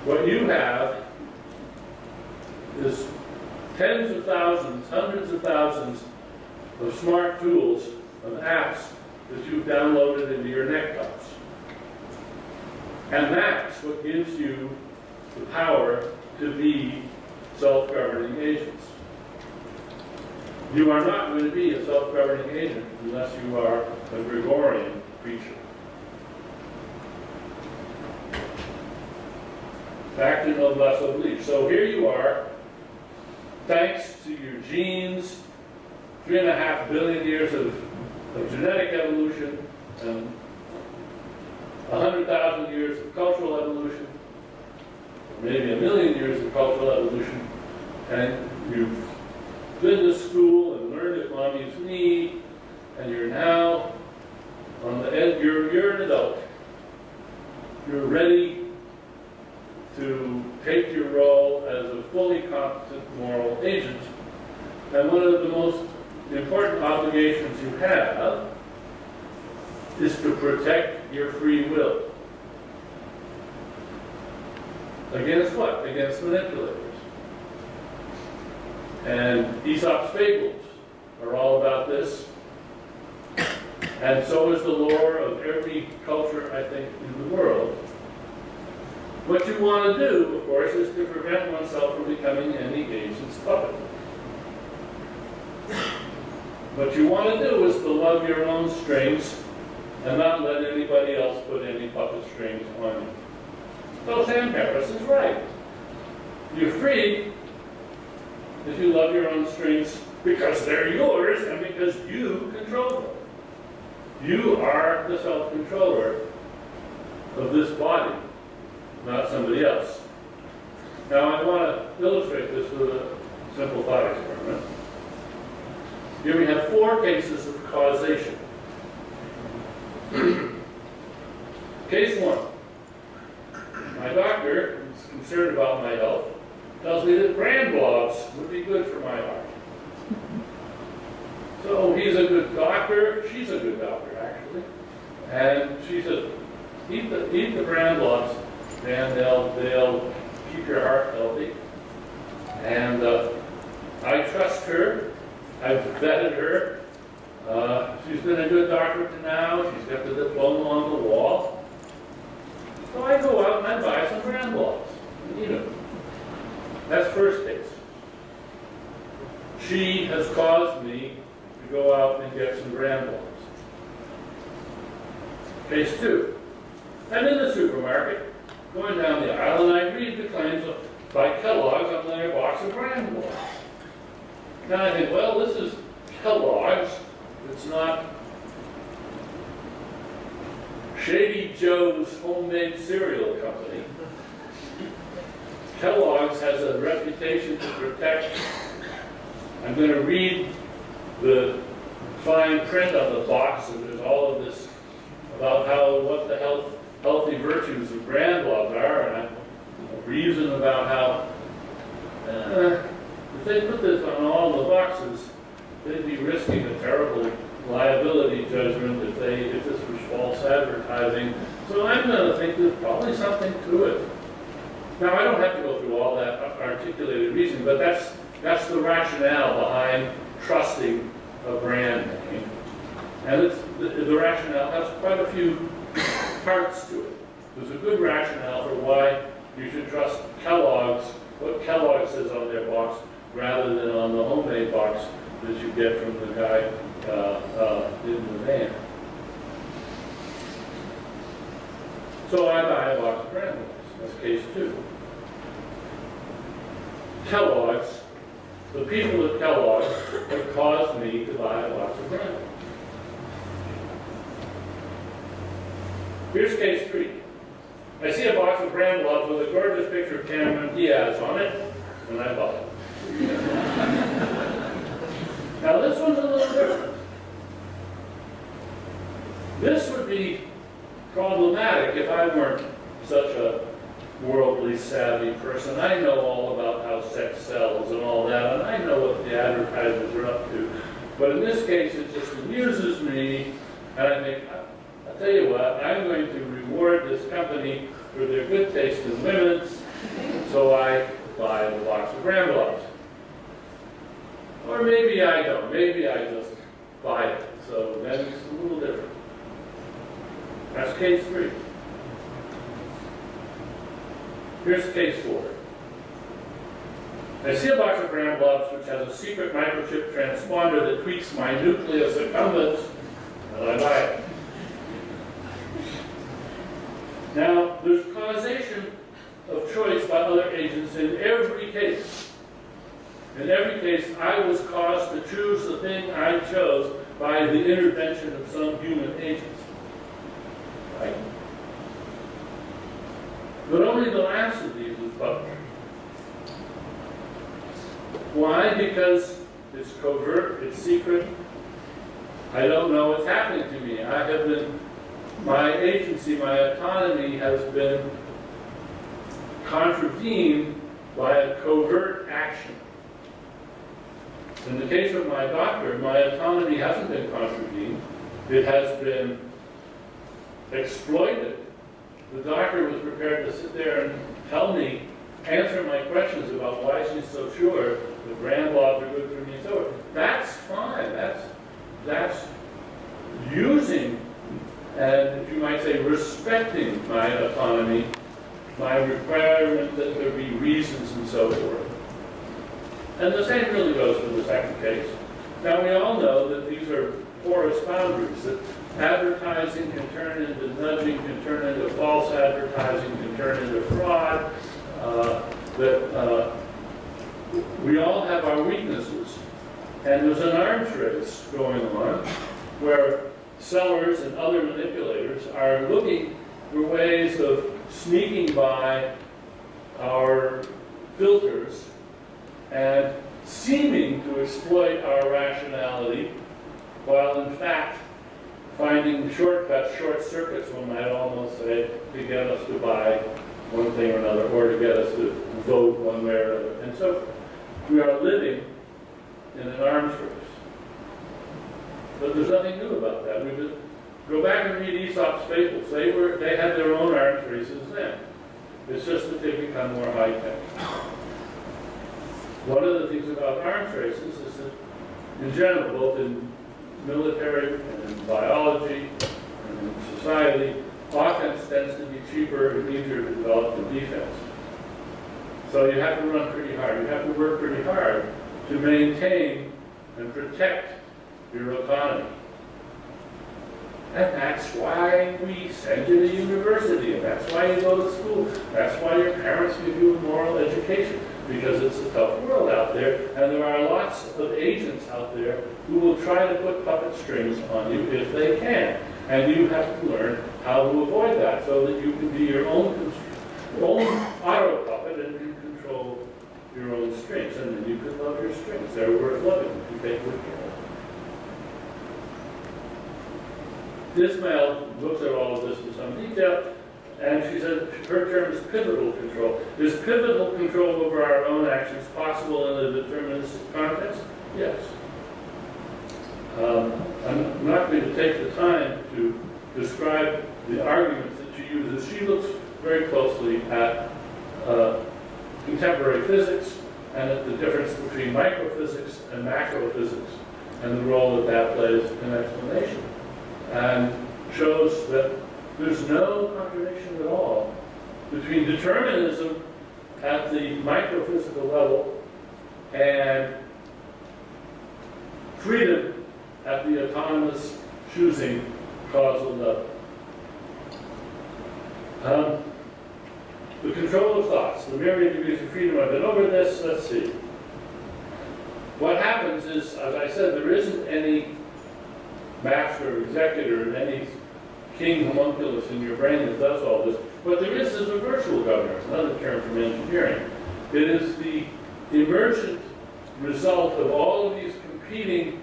What you have is tens of thousands, hundreds of thousands of smart tools, of apps that you've downloaded into your necktops. And that's what gives you the power to be self-governing agents. You are not going to be a self-governing agent unless you are a Gregorian creature. Back to noblesse oblige. So here you are, thanks to your genes, 3.5 billion years of genetic evolution, and 100,000 years of cultural evolution, or maybe 1 million years of cultural evolution, and you've been to school and learned at mommy's knee, and you're now on the edge, you're an adult. You're ready to take your role as a fully competent moral agent. And one of the most important obligations you have is to protect your free will. Against what? Against manipulators. And Aesop's fables are all about this. And so is the lore of every culture, I think, in the world. What you want to do, of course, is to prevent oneself from becoming any agent's puppet. What you want to do is to love your own strings and not let anybody else put any puppet strings on you. So Sam Harris is right. You're free if you love your own strings because they're yours and because you control them. You are the self-controller of this body, not somebody else. Now I want to illustrate this with a simple thought experiment. Here we have 4 cases of causation. Case 1. My doctor, who's concerned about my health, tells me that bran blobs would be good for my heart. So he's a good doctor, she's a good doctor actually, and she says, eat the bran blobs and they'll keep your heart healthy. And I trust her. I've vetted her. She's been a good doctor to now. She's got the diploma on the wall. So I go out and I buy some bran blobs and eat them. That's first case. She has caused me to go out and get some bran blobs. Case 2. I'm in the supermarket, going down the aisle, and I read the claims by Kellogg's on their box of bran blobs. Now I think, well, this is Kellogg's. It's not Shady Joe's homemade cereal company. Kellogg's has a reputation to protect. I'm going to read the fine print on the box, and there's all of this about what the healthy virtues of bran blobs are, and I reason about how if they put this on all the boxes, they'd be risking a terrible liability judgment if this was false advertising. So I'm going to think there's probably something to it. Now I don't have to go through all that articulated reasoning, but that's the rationale behind trusting a brand name. And the rationale has quite a few parts to it. There's a good rationale for why you should trust Kellogg's, what Kellogg says on their box, rather than on the homemade box that you get from the guy in the van. So I buy a box of bran blobs. That's case 2. Kellogg's, the people at Kellogg's have caused me to buy a box of bran blobs. Here's case 3. I see a box of bran blobs with a gorgeous picture of Cameron Diaz on it, and I buy it. Now this one's a little different. This would be problematic if I weren't such a worldly savvy person. I know all about how sex sells and all that, and I know what the advertisers are up to. But in this case, it just amuses me, and I think, I'll tell you what, I'm going to reward this company for their good taste in women, so I buy the box of bran blobs. Or maybe I don't. Maybe I just buy it. So then it's a little different. That's case 3. Here's case 4. I see a box of bran blobs which has a secret microchip transponder that tweaks my nucleus accumbens, and I buy it. Now, there's causation of choice by other agents in every case. In every case, I was caused to choose the thing I chose by the intervention of some human agent. Right? But only the last of these is public. Why? Because it's covert, it's secret. I don't know what's happening to me. I have been, my agency, my autonomy has been contravened by a covert action. In the case of my doctor, my autonomy hasn't been contravened. It has been exploited. The doctor was prepared to sit there and tell me, answer my questions about why she's so sure that bran blobs are good for me. So that's fine. That's using and you might say respecting my autonomy, my requirement that there be reasons and so forth. And the same really goes for the second case. Now we all know that these are porous boundaries, that advertising can turn into nudging, can turn into false advertising, can turn into fraud, that we all have our weaknesses. And there's an arms race going on where sellers and other manipulators are looking for ways of sneaking by our filters and seeming to exploit our rationality, while in fact finding shortcuts, short circuits, one might almost say, to get us to buy one thing or another, or to get us to vote one way or another, and so forth. We are living in an arms race. But there's nothing new about that. We just go back and read Aesop's fables. They had their own arms races then. It's just that they've become more high-tech. One of the things about arms races is that, in general, both in military and in biology and in society, offense tends to be cheaper and easier to develop than defense. So you have to run pretty hard. You have to work pretty hard to maintain and protect your autonomy. And that's why we send you to university, and that's why you go to school. That's why your parents give you a moral education, because it's a tough world out there, and there are lots of agents out there who will try to put puppet strings on you if they can. And you have to learn how to avoid that so that you can be your own auto puppet and can control your own strings. And then you can love your strings. They're worth loving if you take good care of them. This male looks at all of this in some detail, and she said her term is pivotal control. Is pivotal control over our own actions possible in a deterministic context? Yes. I'm not going to take the time to describe the arguments that she uses. She looks very closely at contemporary physics and at the difference between microphysics and macrophysics and the role that that plays in explanation, and shows that there's no contradiction at all between determinism at the microphysical level and freedom at the autonomous choosing causal level. The control of thoughts, the myriad degrees of freedom. I've been over this. Let's see. What happens is, as I said, there isn't any master or executor, any king homunculus in your brain that does all this. What there is a virtual governor. It's another term from engineering. It is the emergent result of all of these competing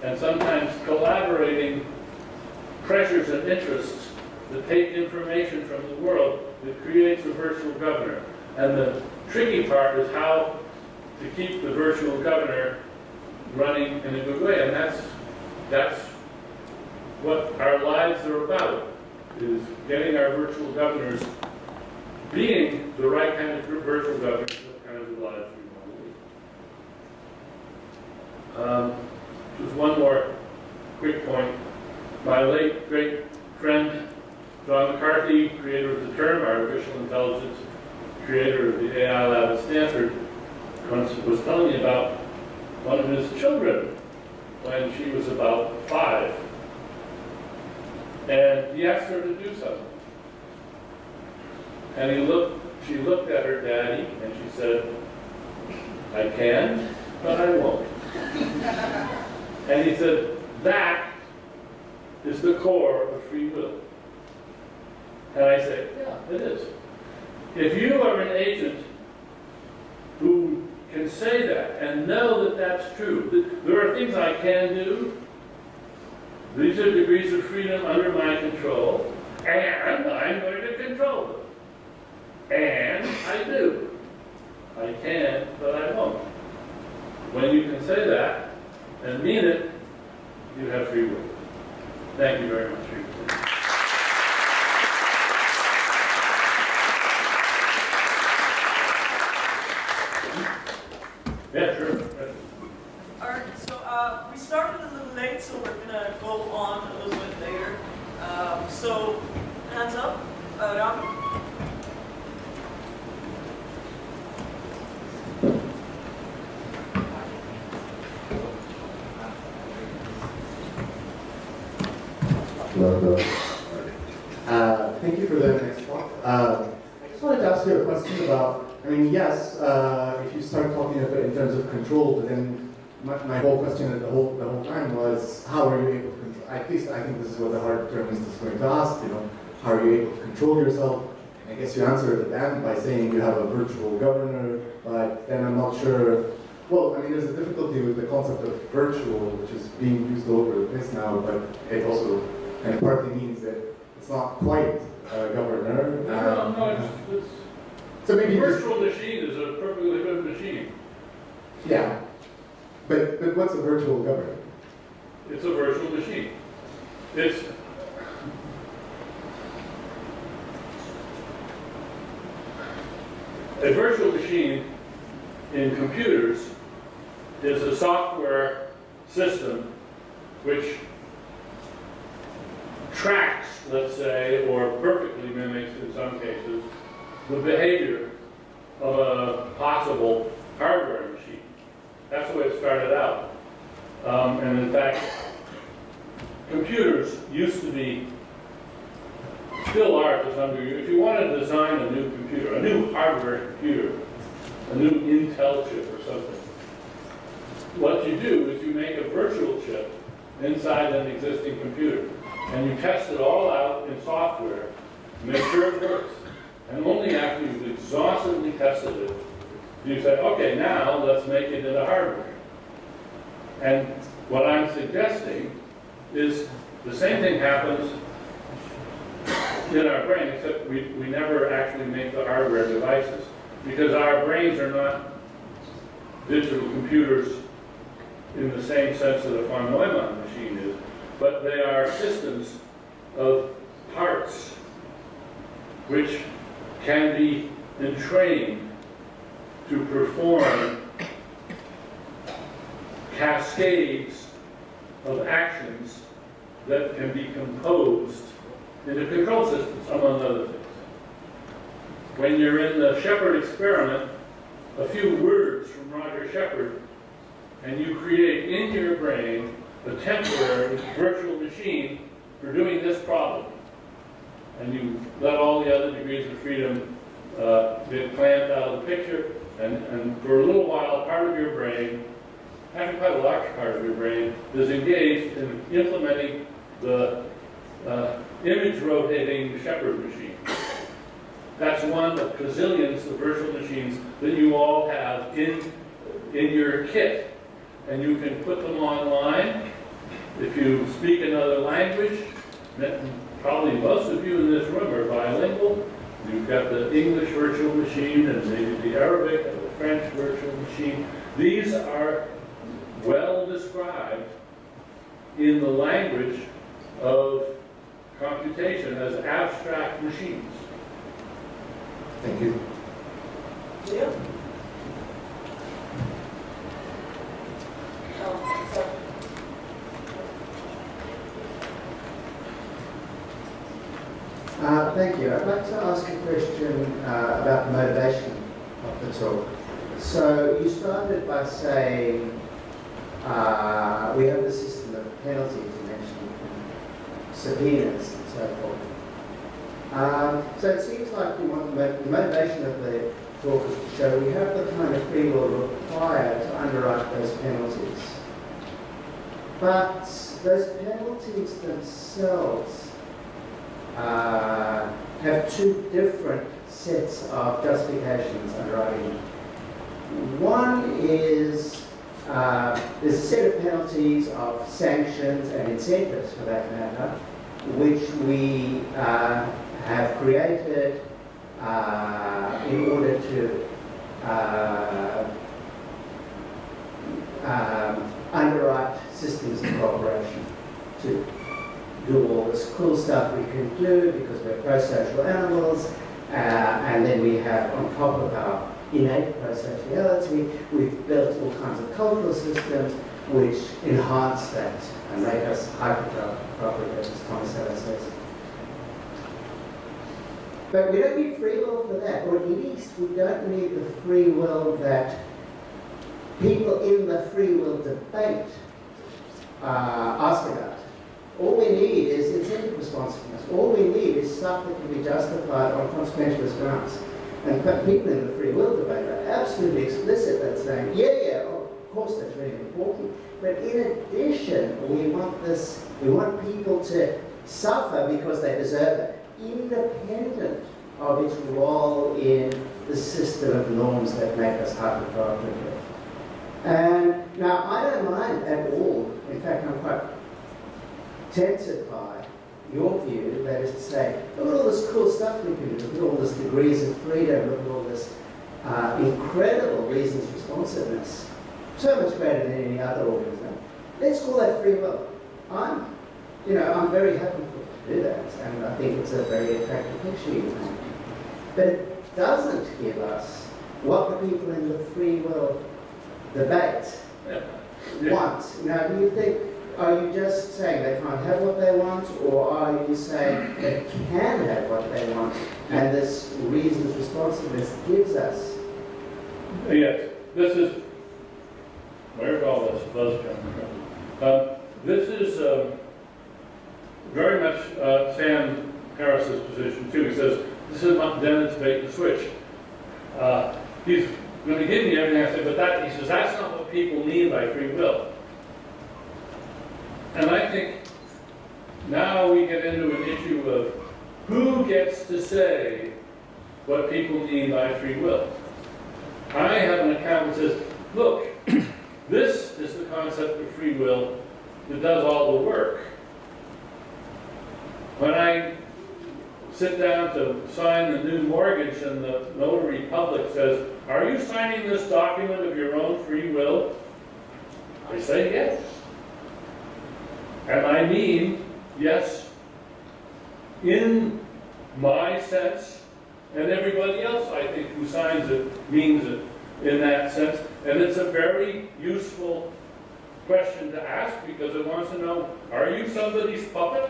and sometimes collaborating pressures and interests that take information from the world that creates a virtual governor. And the tricky part is how to keep the virtual governor running in a good way. And that's what our lives are about, is getting our virtual governors being the right kind of virtual governors, what kind of lives we want to lead. Just one more quick point. My late great friend, John McCarthy, creator of the term artificial intelligence, creator of the AI lab at Stanford, once was telling me about one of his children when she was about 5. And he asked her to do something. And she looked at her daddy and she said, I can, but I won't. And he said, that is the core of free will. And I say, yeah, it is. If you are an agent who can say that and know that that's true, there are things I can do, these are degrees of freedom under my control, and I'm going to control them. And I do. I can, but I won't. When you can say that and mean it, you have free will. Thank you very much for your attention. Yeah, sure. All right, so we started a little late, so we're going to go on a little bit later. vote on. Thank you for the next talk. I just wanted to ask you a question about, I mean, yes, if you start talking about in terms of control, but then my whole question the whole time was, how are you able to control, at least I think this is what the hard determinist is going to ask, how are you able to control yourself? I guess you answered it then by saying you have a virtual governor, but then I'm not sure. Well, I mean, there's a difficulty with the concept of virtual, which is being used all over the place now, but it also kind of partly means that it's not quite a governor. No, so maybe a virtual machine is a perfectly good machine. Yeah, but what's a virtual governor? It's a virtual machine. It's a virtual machine in computers is a software system which tracks, let's say, or perfectly mimics in some cases, the behavior of a possible hardware machine. That's the way it started out. And in fact, computers used to be, still are to some degree, if you want to design a new computer, a new hardware computer, a new Intel chip or something, what you do is you make a virtual chip inside an existing computer. And you test it all out in software, make sure it works. And only after you've exhaustively tested it, do you say, okay, now let's make it into hardware. And what I'm suggesting is the same thing happens in our brain, except we never actually make the hardware devices. Because our brains are not digital computers in the same sense that a von Neumann machine is, but they are systems of parts which can be entrained to perform cascades of actions that can be composed into control systems, among other things. When you're in the Shepard experiment, a few words from Roger Shepard, and you create in your brain a temporary virtual machine for doing this problem. And you let all the other degrees of freedom get clamped out of the picture, and for a little while, part of your brain, actually quite a large part of your brain, is engaged in implementing the image rotating Shepard machine. That's one of gazillions of virtual machines that you all have in your kit. And you can put them online. If you speak another language, probably most of you in this room are bilingual. You've got the English virtual machine and maybe the Arabic and the French virtual machine. These are well described in the language of computation as abstract machines. Thank you. Yeah. Thank you. I'd like to ask a question about the motivation of the talk. So you started by saying we have the system of penalties, you mentioned subpoenas and so forth. So it seems like you want the motivation of the talk is to show we have the kind of free will required to underwrite those penalties. But those penalties themselves have two different sets of justifications underwriting. One is there's a set of penalties of sanctions and incentives, for that matter, which we have created in order to underwrite systems of cooperation, to do all this cool stuff we can do because we're pro-social animals, and then we have, on top of our innate pro-sociality, we've built all kinds of cultural systems which enhance that and make us hyper-appropriate, as Thomas Heller says. But we don't need free will for that, or at least we don't need the free will that people in the free will debate ask about. All we need is incentive responsiveness. All we need is stuff that can be justified on consequentialist grounds. And people in the free will debate are absolutely explicit at saying, yeah, of course that's really important. But in addition, we want people to suffer because they deserve it, independent of its role in the system of norms that make us hyper-cooperative. And now, I don't mind at all, in fact, I'm quite tempted by your view, that is to say, look at all this cool stuff we can do, look at all this degrees of freedom, look at all this incredible reasons responsiveness, so much greater than any other organism. Let's call that free will. I'm very happy to do that, and I think it's a very attractive picture you paint. But it doesn't give us what the people in the free will debate want. Now, do you think, are you just saying they can't have what they want, or are you saying they can have what they want, and this reasons responsiveness gives us? Yes, this is, where's all this buzz coming from? This is very much Sam Harris's position too. He says, this is not Dennett's bait and switch. He's going to give me everything I say, but he says, that's not what people mean by free will. And I think now we get into an issue of who gets to say what people mean by free will. I have an account that says, look, this is the concept of free will that does all the work. When I sit down to sign the new mortgage and the notary public says, are you signing this document of your own free will? I say yes. And I mean, yes, in my sense, and everybody else, I think, who signs it means it in that sense. And it's a very useful question to ask because it wants to know, are you somebody's puppet?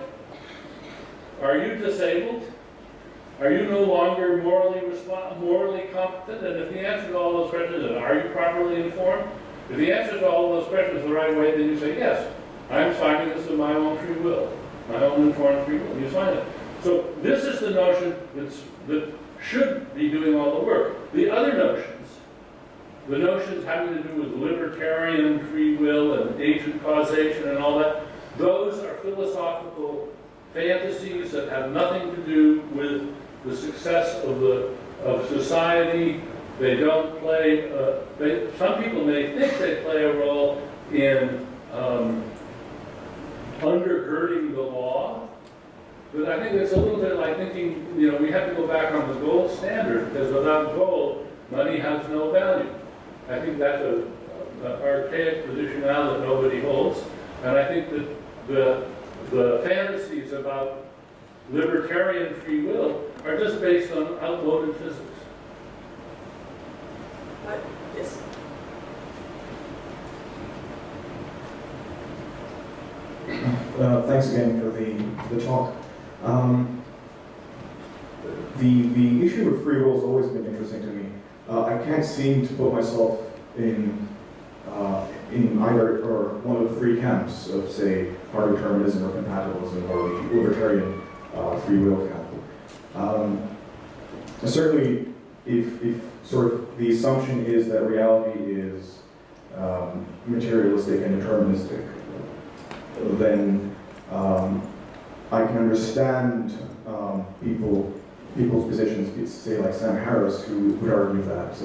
Are you disabled? Are you no longer morally competent? And if the answer to all those questions is, are you properly informed? If the answer to all those questions is the right way, then you say, yes, I'm signing this of my own free will, my own informed free will. You sign it. So this is the notion that should be doing all the work. The other notions, the notions having to do with libertarian free will and agent causation and all that, those are philosophical fantasies that have nothing to do with the success of society. They don't play, some people may think they play a role in undergirding the law, but I think it's a little bit like thinking, we have to go back on the gold standard, because without gold, money has no value. I think that's an archaic position now that nobody holds, and I think that the fantasies about libertarian free will are just based on outmoded physics. Yes. Thanks again for the talk. The issue of free will has always been interesting to me. I can't seem to put myself in either or one of the three camps of, say, hard determinism or compatibilism or the libertarian free will camp. Certainly, if sort of the assumption is that reality is materialistic and deterministic, then I can understand people's positions, say like Sam Harris, who would argue that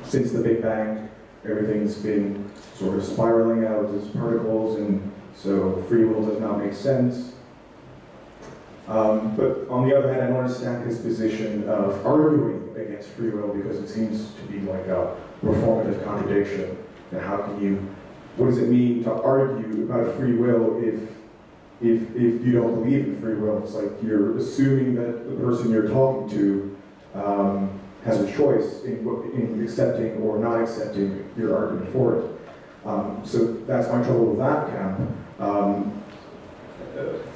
since the Big Bang, everything's been sort of spiraling out as particles, and so free will does not make sense. But on the other hand, I don't understand his position of arguing against free will because it seems to be like a performative contradiction. And how can you? What does it mean to argue about free will if you don't believe in free will? It's like you're assuming that the person you're talking to has a choice in accepting or not accepting your argument for it. So that's my trouble with that camp.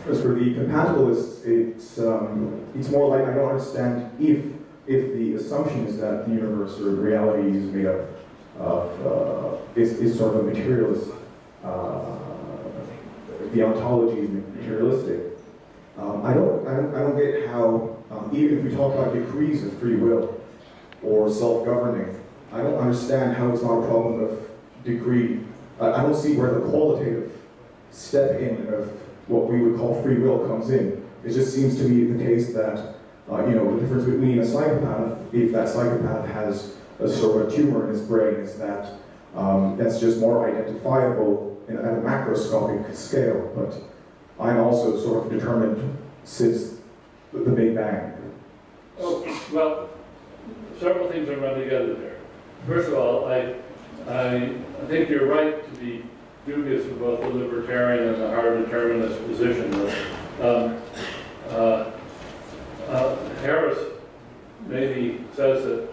as for the compatibilists, it's more like I don't understand if the assumption is that the universe or reality is made up of is sort of a materialist. The ontology is materialistic. I don't get how even if we talk about degrees of free will or self-governing, I don't understand how it's not a problem of degree. I don't see where the qualitative step in of what we would call free will comes in. It just seems to me the case that the difference between a psychopath, if that psychopath has a sort of a tumor in his brain, is that that's just more identifiable at a macroscopic scale. But I'm also sort of determined since the Big Bang. Oh, well, several things are run together there. First of all, I think you're right to be dubious of both the libertarian and the hard determinist position. Harris maybe says that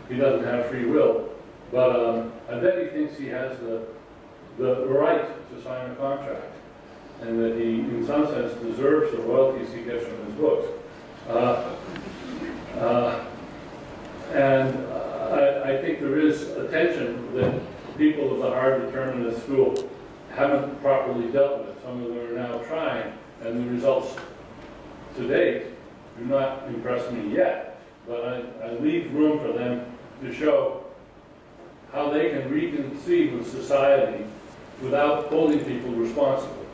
he doesn't have free will, but I bet he thinks he has the right to sign a contract, and that he, in some sense, deserves the royalties he gets from his books. And I think there is a tension that people of the hard determinist school haven't properly dealt with. Some of them are now trying, and the results to date do not impress me yet, but I leave room for them to show how they can reconceive with society without holding people responsible,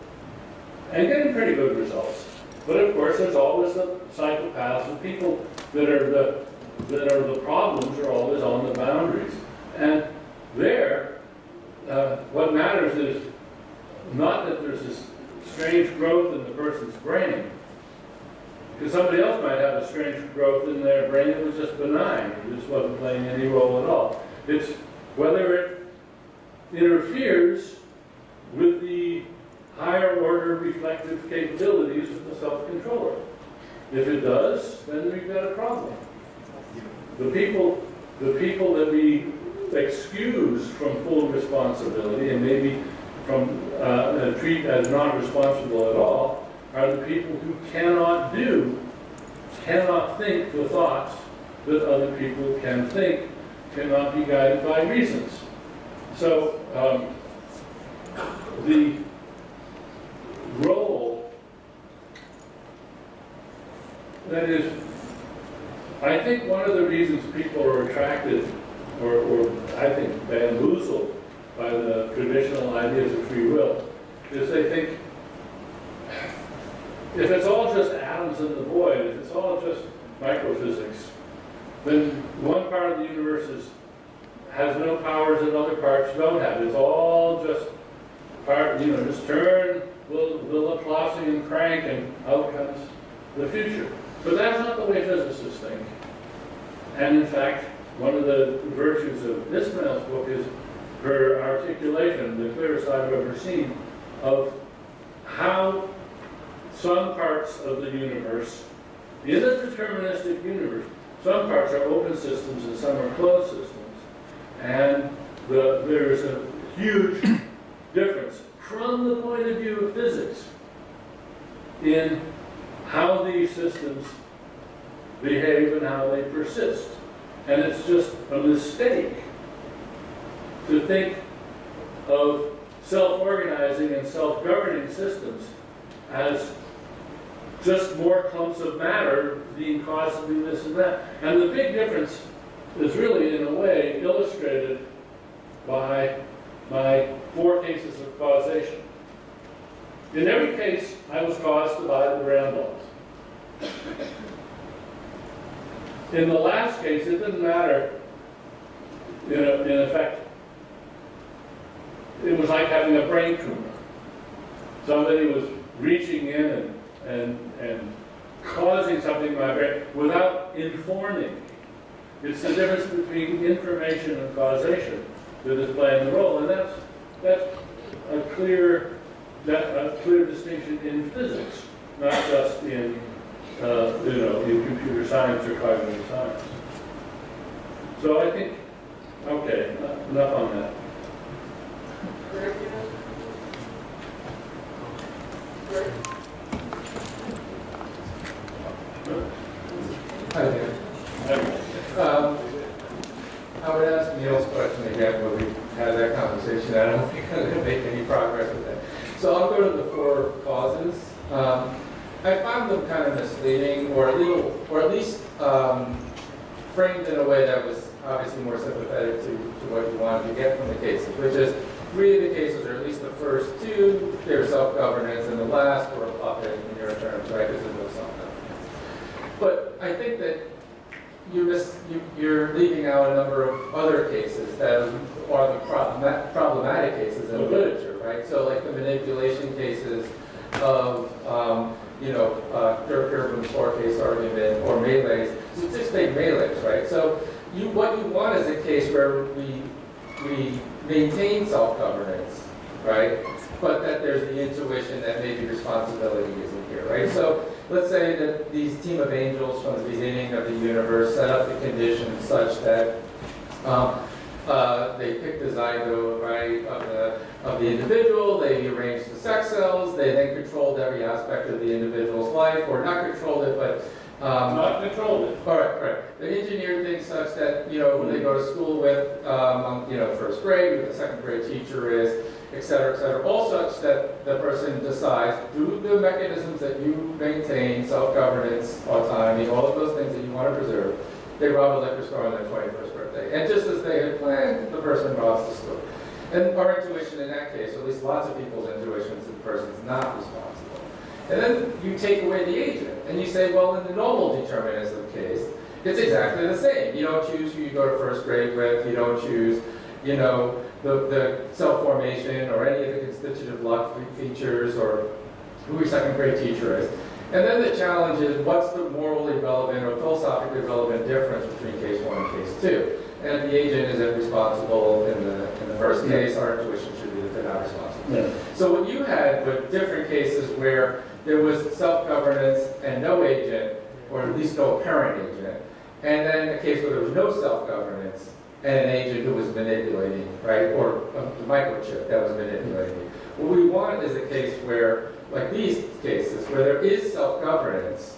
and getting pretty good results. But of course, there's always the psychopaths, the people that are the problems are always on the boundaries. And there, what matters is not that there's this strange growth in the person's brain, because somebody else might have a strange growth in their brain that was just benign, it just wasn't playing any role at all. It's whether it interferes with the higher order reflective capabilities of the self-controller. If it does, then we've got a problem. The people that we excuse from full responsibility and maybe from treat as not responsible at all are the people who cannot think the thoughts that other people can think, cannot be guided by reasons. So the role that is, I think one of the reasons people are attracted or I think bamboozled by the traditional ideas of free will is they think if it's all just atoms in the void, if it's all just microphysics, then one part of the universe has no powers that other parts don't have. It's all just part, just turn the Laplacian crank and out comes the future. But that's not the way physicists think. And in fact, one of the virtues of Ismail's book is her articulation, the clearest I've ever seen, of how some parts of the universe, in a deterministic universe, some parts are open systems and some are closed systems. And there's a huge difference from the point of view of physics in how these systems behave and how they persist. And it's just a mistake to think of self-organizing and self-governing systems as just more clumps of matter being caused to do this and that. And the big difference is really, in a way, illustrated by my 4 cases of causation. In every case, I was caused by the ground laws. In the last case, it didn't matter. In effect, it was like having a brain tumor. Somebody was reaching in and causing something in my brain without informing me. It's the difference between information and causation that is playing the role, and that's a clear distinction in physics, not just in in computer science or cognitive science. So I think, okay, enough on that. Greg, I found them kind of misleading, or at least framed in a way that was obviously more sympathetic to what you wanted to get from the cases, which is 3 of the cases, or at least the first 2, they're self-governance, and the last were a puppet in your terms, right? Because there's no self-governance. But I think that you're leaving out a number of other cases that are the problematic cases in the literature, right? So like the manipulation cases of, urban court case argument or melees, so just take melees, right? So what you want is a case where we maintain self-governance, right? But that there's the intuition that maybe responsibility isn't here, right? So let's say that these team of angels from the beginning of the universe set up the conditions such that they pick the zygote, right, of the individual, they arrange the sex cells, they then controlled every aspect of the individual's life, or not controlled it, but Not controlled it. all right. They engineer things such that, when they go to school with, first grade, who the second grade teacher is, et cetera, all such that the person decides through the mechanisms that you maintain, self-governance, autonomy, all of those things that you want to preserve, they rob a liquor store on their 21st birthday. And just as they had planned, the person robs the store. And our intuition in that case, or at least lots of people's intuitions, the person's not responsible. And then you take away the agent, and you say, well, in the normal determinism case, it's exactly the same. You don't choose who you go to first grade with, you don't choose, the self-formation or any of the constitutive luck features or who your second grade teacher is. And then the challenge is, what's the morally relevant or philosophically relevant difference between case 1 and case 2? And if the agent isn't responsible in the first case, our intuition should be that they're not responsible. Yeah. So what you had were different cases where there was self-governance and no agent, or at least no apparent agent, and then a case where there was no self-governance and an agent who was manipulating, right, or a microchip that was manipulating. What we want is a case where, like these cases, where there is self-governance,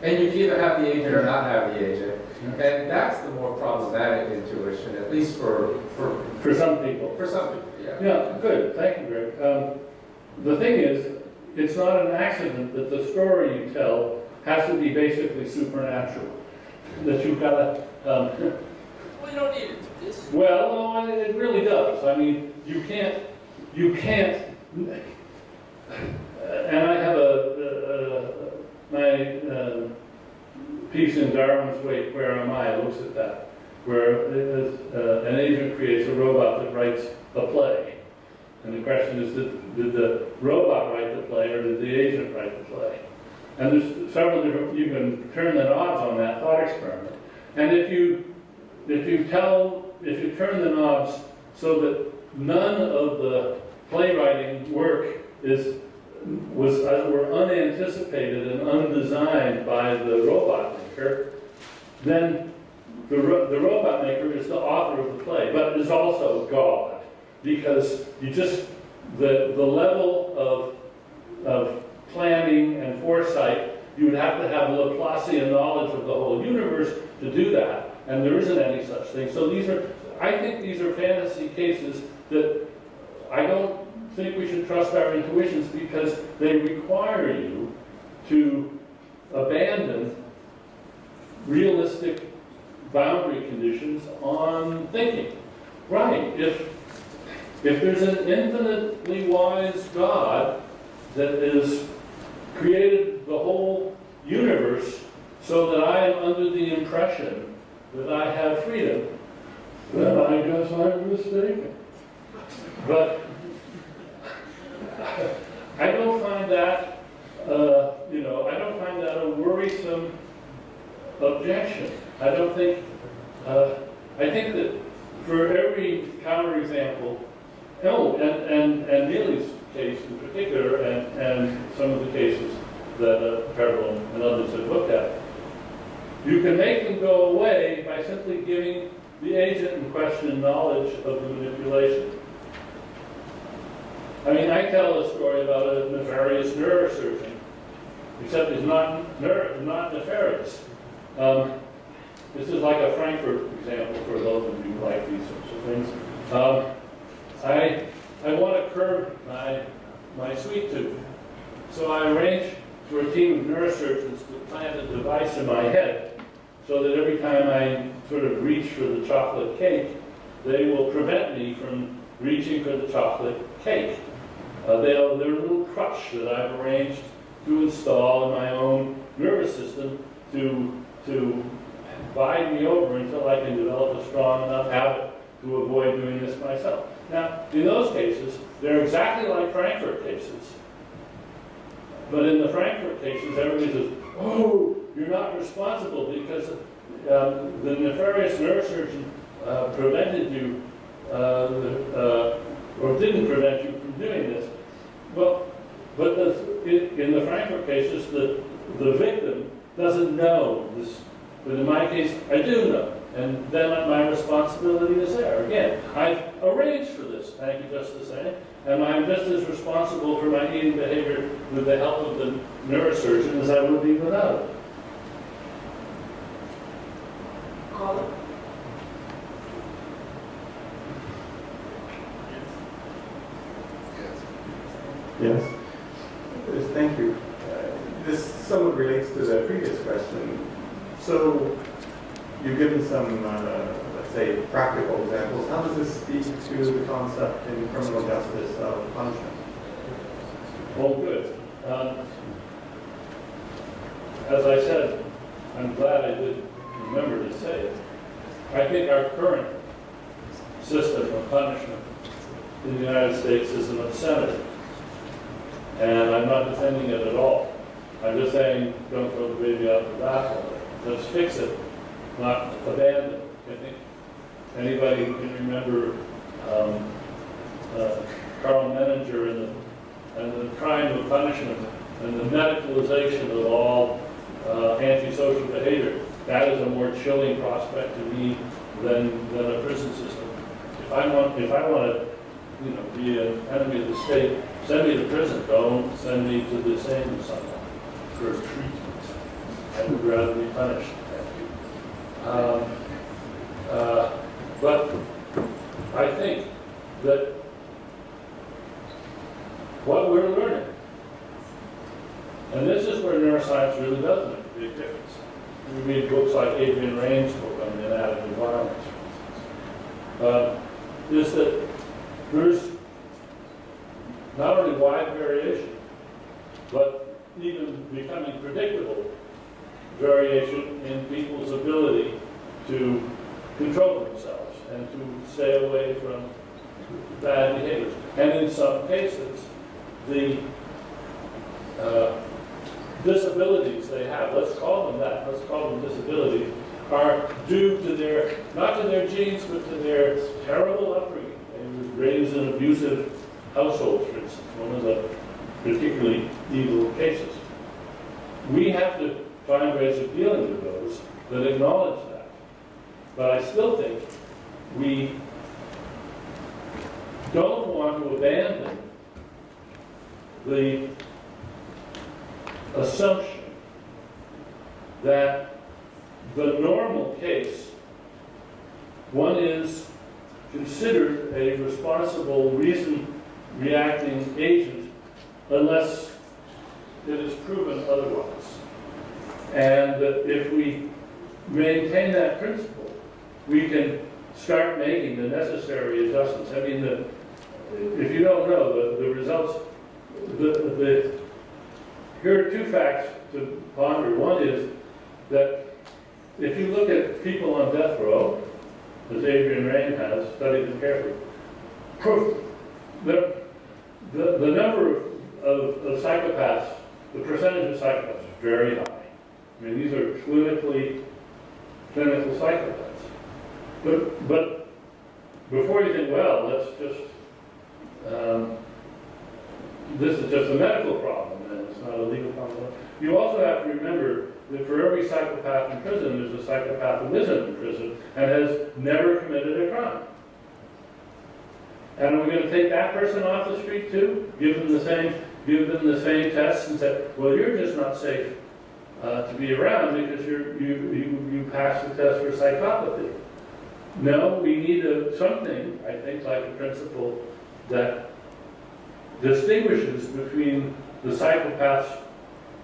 and you can either have the agent or not have the agent, and that's the more problematic intuition, at least for some people. For some people, yeah. Yeah, good. Thank you, Greg. The thing is, it's not an accident that the story you tell has to be basically supernatural. That you've got to. Well, you don't need it. Well, no, it really does. I mean, you can't. And I have my piece in Darwin's Wait, Where Am I? Looks at that, where an agent creates a robot that writes a play. And the question is, did the robot write the play or did the agent write the play? And there's several different, you can turn the knobs on that thought experiment. And if you turn the knobs so that none of the playwriting work was as it were unanticipated and undesigned by the robot maker, then the robot maker is the author of the play, but is also God, because the level of planning and foresight, you would have to have Laplacian knowledge of the whole universe to do that, and there isn't any such thing. So I think these are fantasy cases that I don't think we should trust our intuitions, because they require you to abandon realistic boundary conditions on thinking. Right, if there's an infinitely wise God that has created the whole universe so that I am under the impression that I have freedom, then I guess I'm mistaken. But I don't find that, I don't find that a worrisome objection. I don't think, I think that for every counterexample, and Neely's case in particular, and some of the cases that Perel and others have looked at, you can make them go away by simply giving the agent in question knowledge of the manipulation. I mean, I tell a story about a nefarious neurosurgeon, except he's not nefarious. This is like a Frankfurt example for those of you who like these sorts of things. I want to curb my sweet tooth. So I arrange for a team of neurosurgeons to plant a device in my head so that every time I sort of reach for the chocolate cake, they will prevent me from reaching for the chocolate cake. They're a little crutch that I've arranged to install in my own nervous system to guide me over until I can develop a strong enough habit to avoid doing this myself. Now, in those cases, they're exactly like Frankfurt cases. But in the Frankfurt cases, everybody says, oh, you're not responsible because the nefarious neurosurgeon prevented you, or didn't prevent you from doing this. Well, but in the Frankfurt cases, the victim doesn't know this. But in my case, I do know. And then my responsibility is there. Again, I've arranged for this, thank you just the same, and I'm just as responsible for my eating behavior with the help of the neurosurgeon as I would be without it. Caller? Yes. Yes, thank you. This somewhat relates to the previous question. So, you've given some, let's say, practical examples. How does this speak to the concept in criminal justice of punishment? Oh, good. As I said, I'm glad I did remember to say it. I think our current system of punishment in the United States is an obscenity. And I'm not defending it at all. I'm just saying, don't throw the baby out the bathwater. Let's fix it, not abandon it. I think anybody who can remember Carl Menninger and the crime of punishment and the medicalization of all antisocial behavior, that is a more chilling prospect to me than a prison system. If I want to, be an enemy of the state, send me to prison. Don't send me to the same someone for treatment. I would rather be punished. But I think that what we're learning, and this is where neuroscience really does make a big difference. We read books like Adrian Rain's book on the anatomy of violence, is that there's not only wide variation, but even becoming predictable variation in people's ability to control themselves and to stay away from bad behaviors. And in some cases, the disabilities they have, let's call them that, let's call them disabilities, are due to their, not to their genes, but to their terrible upbringing. They were raised in abusive households, for instance, one of the particularly evil cases. We have to find ways of dealing with those that acknowledge that. But I still think we don't want to abandon the assumption that the normal case, one is considered a responsible, reason-reacting agent unless it is proven otherwise. And if we maintain that principle, we can start making the necessary adjustments. I mean, if you don't know, the results, here are two facts to ponder. One is that if you look at people on death row, as Adrian Rain has studied them carefully, the number of psychopaths, the percentage of psychopaths is very high. I mean, these are clinical psychopaths. But before you think, well, let's just, this is just a medical problem, and it's not a legal problem. You also have to remember that for every psychopath in prison, there's a psychopath who isn't in prison and has never committed a crime. And are we going to take that person off the street too? Give them the same tests and say, well, you're just not safe to be around because you passed the test for psychopathy. No, we need something, I think, like a principle that distinguishes between the psychopath's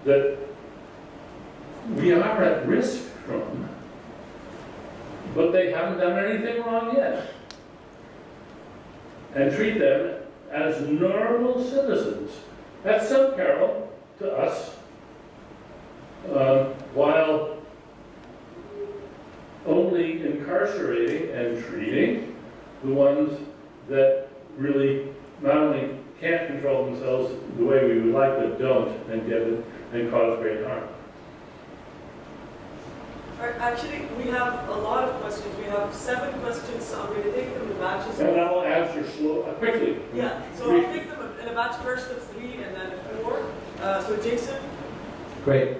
that we are at risk from, but they haven't done anything wrong yet. And treat them as normal citizens. That's some peril to us, while only incarcerating and treating the ones that really not only can't control themselves the way we would like, but don't, and get it and cause great harm. All right, actually, we have a lot of questions. We have 7 questions, so I'm going to take them in batches. And I'll answer quickly. Yeah, so I'll take them in a batch first of 3 and then 4. So Jason? Great.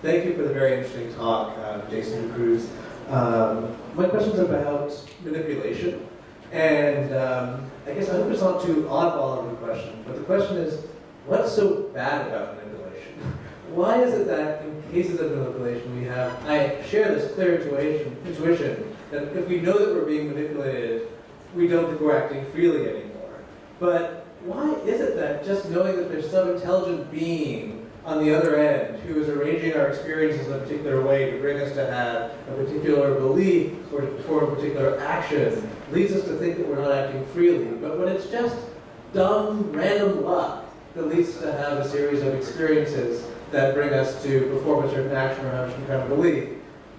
Thank you for the very interesting talk, Jason Cruz. My question's about manipulation. And I guess I hope it's not too oddball of a question, but the question is, what's so bad about manipulation? Why is it that in cases of manipulation I share this clear intuition that if we know that we're being manipulated, we don't think we're acting freely anymore. But why is it that just knowing that there's some intelligent being on the other end who is arranging our experiences in a particular way to bring us to have a particular belief or to perform a particular action leads us to think that we're not acting freely? But when it's just dumb, random luck that leads us to have a series of experiences that bring us to perform a certain action or have some kind of belief,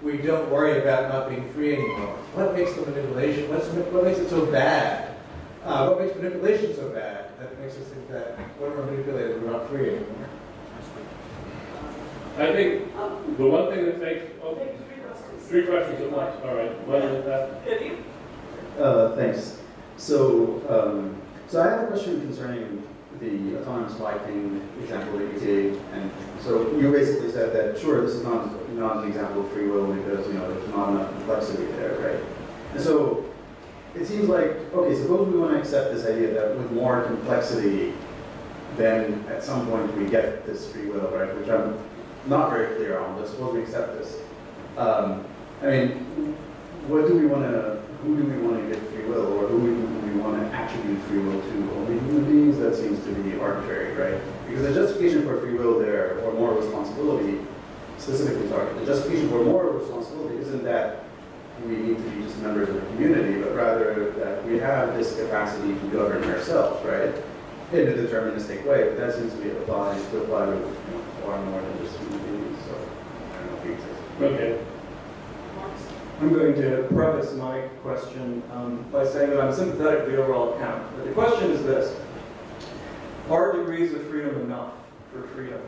we don't worry about not being free anymore. What makes the manipulation, what makes it so bad? What makes manipulation so bad that makes us think that when we're manipulated, we're not free anymore? I think the one thing that makes... Take 3 questions. 3 questions at once. All right. One is that. Kadeem? Thanks. So I have a question concerning the autonomous biking example that you gave, and so you basically said that sure, this is not an example of free will because there's not enough complexity there, right? And so it seems like, okay, suppose we want to accept this idea that with more complexity, then at some point we get this free will, right? Which I'm not very clear on, but suppose we accept this. I mean, who do we want to give free will, or who do we want to attribute free will to? Only human beings? That seems to be arbitrary, right? Because the justification for free will there, or moral responsibility, specifically targeted, the justification for moral responsibility isn't that we need to be just members of the community, but rather that we have this capacity to govern ourselves, right? In a deterministic way, but that seems to apply to far more than just human beings, so I don't know if you exist. Okay. I'm going to preface my question by saying that I'm sympathetic to the overall account. But the question is this: are degrees of freedom enough for freedom?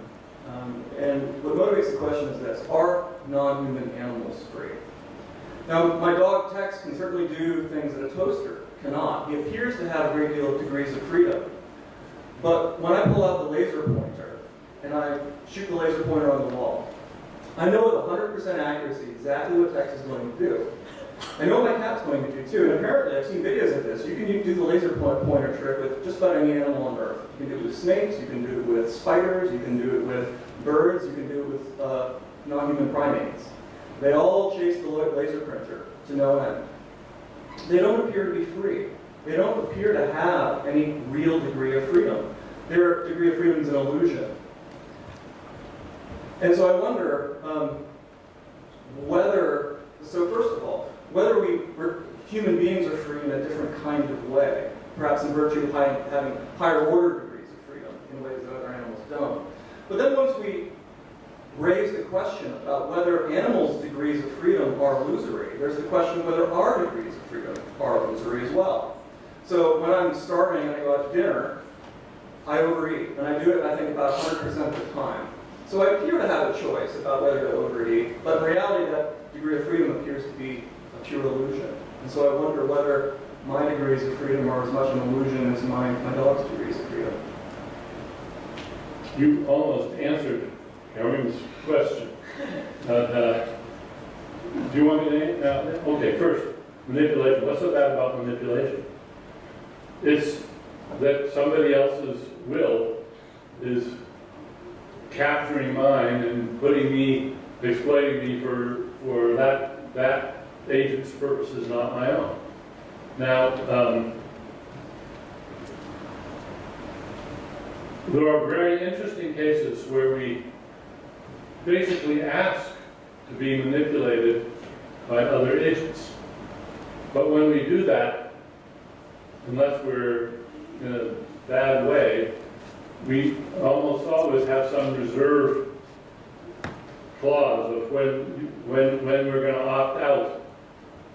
And what motivates the question is this: are non-human animals free? Now, my dog Tex can certainly do things that a toaster cannot. He appears to have a great deal of degrees of freedom. But when I pull out the laser pointer and I shoot the laser pointer on the wall, I know with 100% accuracy exactly what Tex is going to do. I know what my cat's going to do too, and apparently I've seen videos of this. You can do the laser pointer trick with just about any animal on Earth. You can do it with snakes, you can do it with spiders, you can do it with birds, you can do it with non-human primates. They all chase the laser printer to no end. They don't appear to be free. They don't appear to have any real degree of freedom. Their degree of freedom is an illusion. And so I wonder first of all, whether human beings are free in a different kind of way, perhaps in virtue of having higher order degrees of freedom in ways that other animals don't. But then once we raise the question about whether animals' degrees of freedom are illusory, there's the question of whether our degrees of freedom are illusory as well. So when I'm starving and I go out to dinner, I overeat, and I do it, I think, about 100% of the time. So I appear to have a choice about whether to overeat, but in reality that degree of freedom appears to be a pure illusion. And so I wonder whether my degrees of freedom are as much an illusion as my dog's degrees of freedom. You almost answered Karim's question. Do you want me to answer? Okay, first, manipulation. What's so bad about manipulation? It's that somebody else's will is capturing mine and exploiting me for that agent's purposes, not my own. Now, there are very interesting cases where we basically ask to be manipulated by other agents. But when we do that, unless we're in a bad way, we almost always have some reserve clause of when we're going to opt out.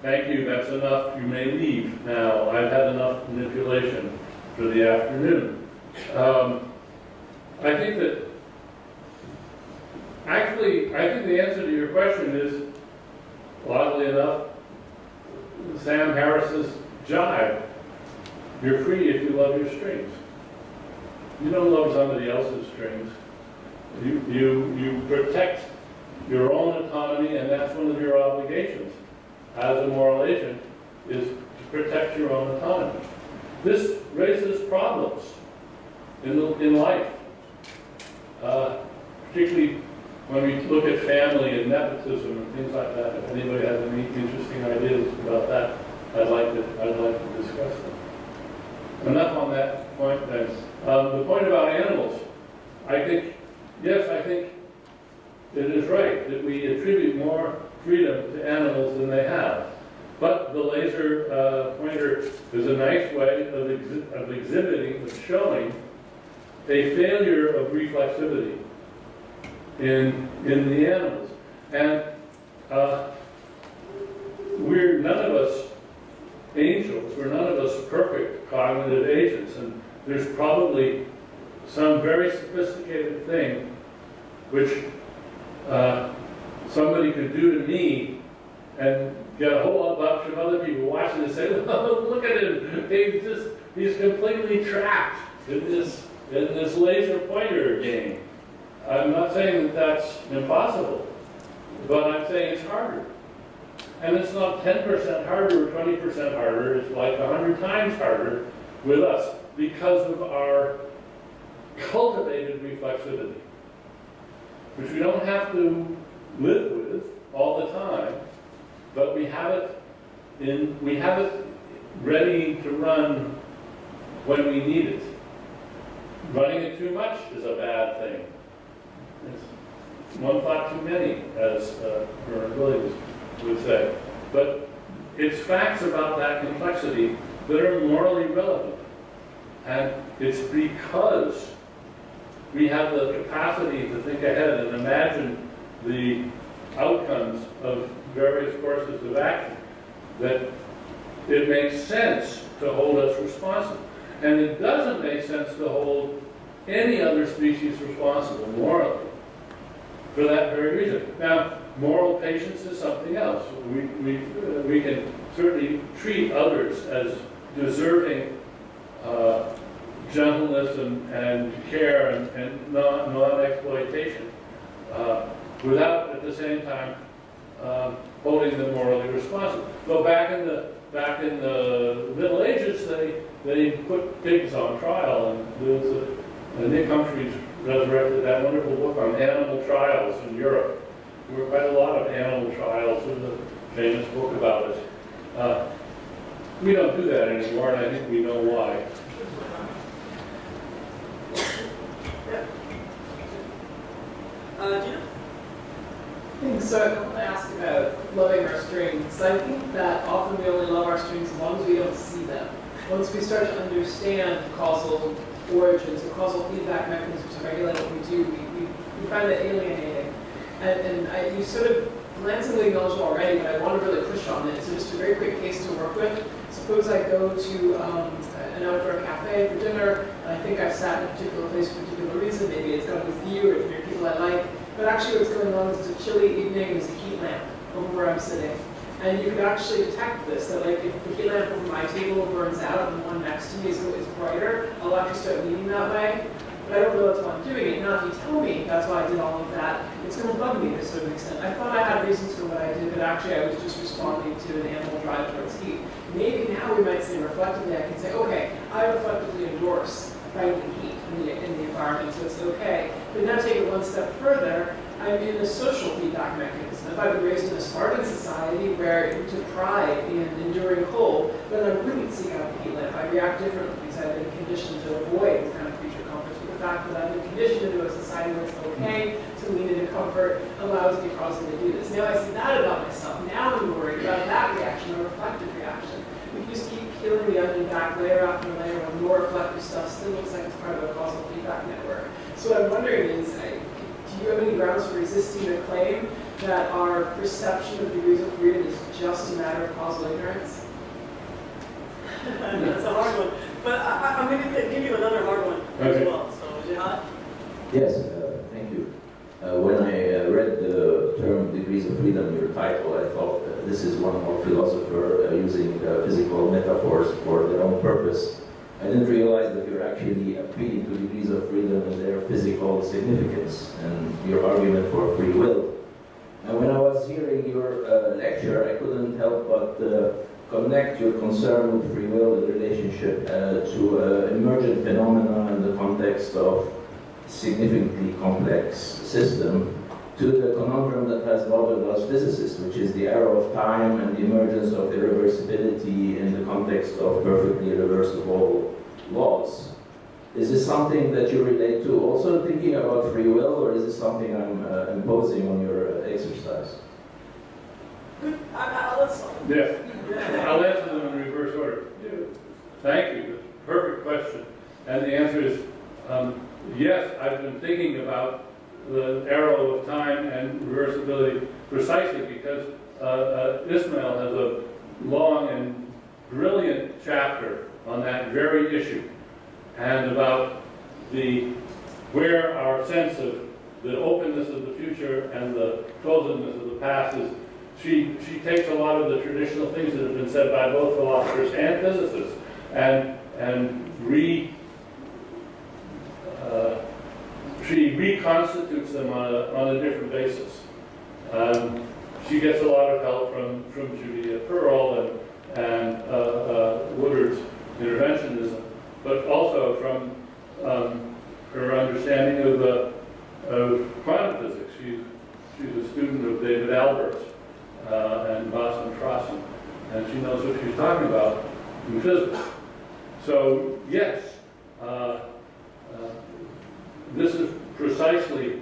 Thank you, that's enough, you may leave now. I've had enough manipulation for the afternoon. I think the answer to your question is, oddly enough, Sam Harris's jibe. You're free if you love your strings. You don't love somebody else's strings. You protect your own autonomy, and that's one of your obligations as a moral agent, is to protect your own autonomy. This raises problems in life, particularly when we look at family and nepotism and things like that. If anybody has any interesting ideas about that, I'd like to discuss them. Enough on that point then. The point about animals, I think it is right that we attribute more freedom to animals than they have. But the laser pointer is a nice way of exhibiting, of showing a failure of reflexivity in the animals. And we're none of us angels, we're none of us perfect cognitive agents, and there's probably some very sophisticated thing which somebody could do to me and get a whole bunch of other people watching and say, oh, look at him, he's completely trapped in this laser pointer game. I'm not saying that that's impossible, but I'm saying it's harder. And it's not 10% harder or 20% harder, it's like 100 times harder with us because of our cultivated reflexivity, which we don't have to live with all the time, but we have it ready to run when we need it. Running it too much is a bad thing. It's one thought too many, as Bernard Williams would say. But it's facts about that complexity that are morally relevant. And it's because we have the capacity to think ahead and imagine the outcomes of various courses of action that it makes sense to hold us responsible. And it doesn't make sense to hold any other species responsible morally for that very reason. Now, moral patience is something else. We can certainly treat others as deserving gentleness and care and non-exploitation without at the same time holding them morally responsible. But back in the Middle Ages, they put pigs on trial, and Nick Humphreys resurrected that wonderful book on animal trials in Europe. There were quite a lot of animal trials in the famous book about it. We don't do that anymore, and I think we know why. Gina? So I want to ask about loving our strings. I think that often we only love our strings as long as we don't see them. Once we start to understand causal origins or causal feedback mechanisms to regulate what we do, we find that alienating. And you sort of glancingly acknowledged it already, but I want to really push on it. So just a very quick case to work with. Suppose I go to an outdoor cafe for dinner, and I think I've sat in a particular place for a particular reason. Maybe it's got to do with you or near people I like. But actually what's going on is it's a chilly evening and there's a heat lamp over where I'm sitting. And you can actually detect this, that like if the heat lamp over my table burns out and the one next to me is brighter, I'll actually start leaning that way. But I don't know that's why I'm doing it. Now if you tell me that's why I did all of that, it's going to bug me to a certain extent. I thought I had reasons for what I did, but actually I was just responding to an animal drive towards heat. Maybe now we might say reflectively, I can say, okay, I reflectively endorse finding heat in the environment, so it's okay. But now take it one step further, I'm in a social feedback mechanism. If I've been raised in a Spartan society where it took pride in enduring cold, then I wouldn't seek out the heat lamp. I react differently because I've been conditioned to avoid this kind of creature comforts. But the fact that I've been conditioned into a society where it's okay to lean into comfort allows me causally to do this. Now I see that about myself. Now I'm worried about that reaction, a reflective reaction. We just keep peeling the onion back layer after layer when more reflective stuff still looks like it's part of a causal feedback network. So what I'm wondering is, do you have any grounds for resisting the claim that our perception of degrees of freedom is just a matter of causal ignorance? That's a hard one. But I'm going to give you another hard one as well. So, Jihad? Yes, thank you. When I read the term degrees of freedom in your title, I thought this is one more philosopher using physical metaphors for their own purpose. I didn't realize that you're actually appealing to degrees of freedom and their physical significance and your argument for free will. And when I was hearing your lecture, I couldn't help but connect your concern with free will in relationship to emergent phenomena in the context of significantly complex system to the conundrum that has bothered us physicists, which is the arrow of time and the emergence of irreversibility in the context of perfectly irreversible laws. Is this something that you relate to also thinking about free will, or is this something I'm imposing on your exercise? Let's start. Yes. I'll answer them in reverse order. Thank you. Perfect question. And the answer is yes, I've been thinking about the arrow of time and reversibility precisely because Ismail has a long and brilliant chapter on that very issue and about where our sense of the openness of the future and the closedness of the past is. She takes a lot of the traditional things that have been said by both philosophers and physicists and she reconstitutes them on a different basis. She gets a lot of help from Judea Pearl and Woodard's interventionism, but also from her understanding of quantum physics. She's a student of David Albert's and Boston Frossen, and she knows what she's talking about in physics. So yes, this is precisely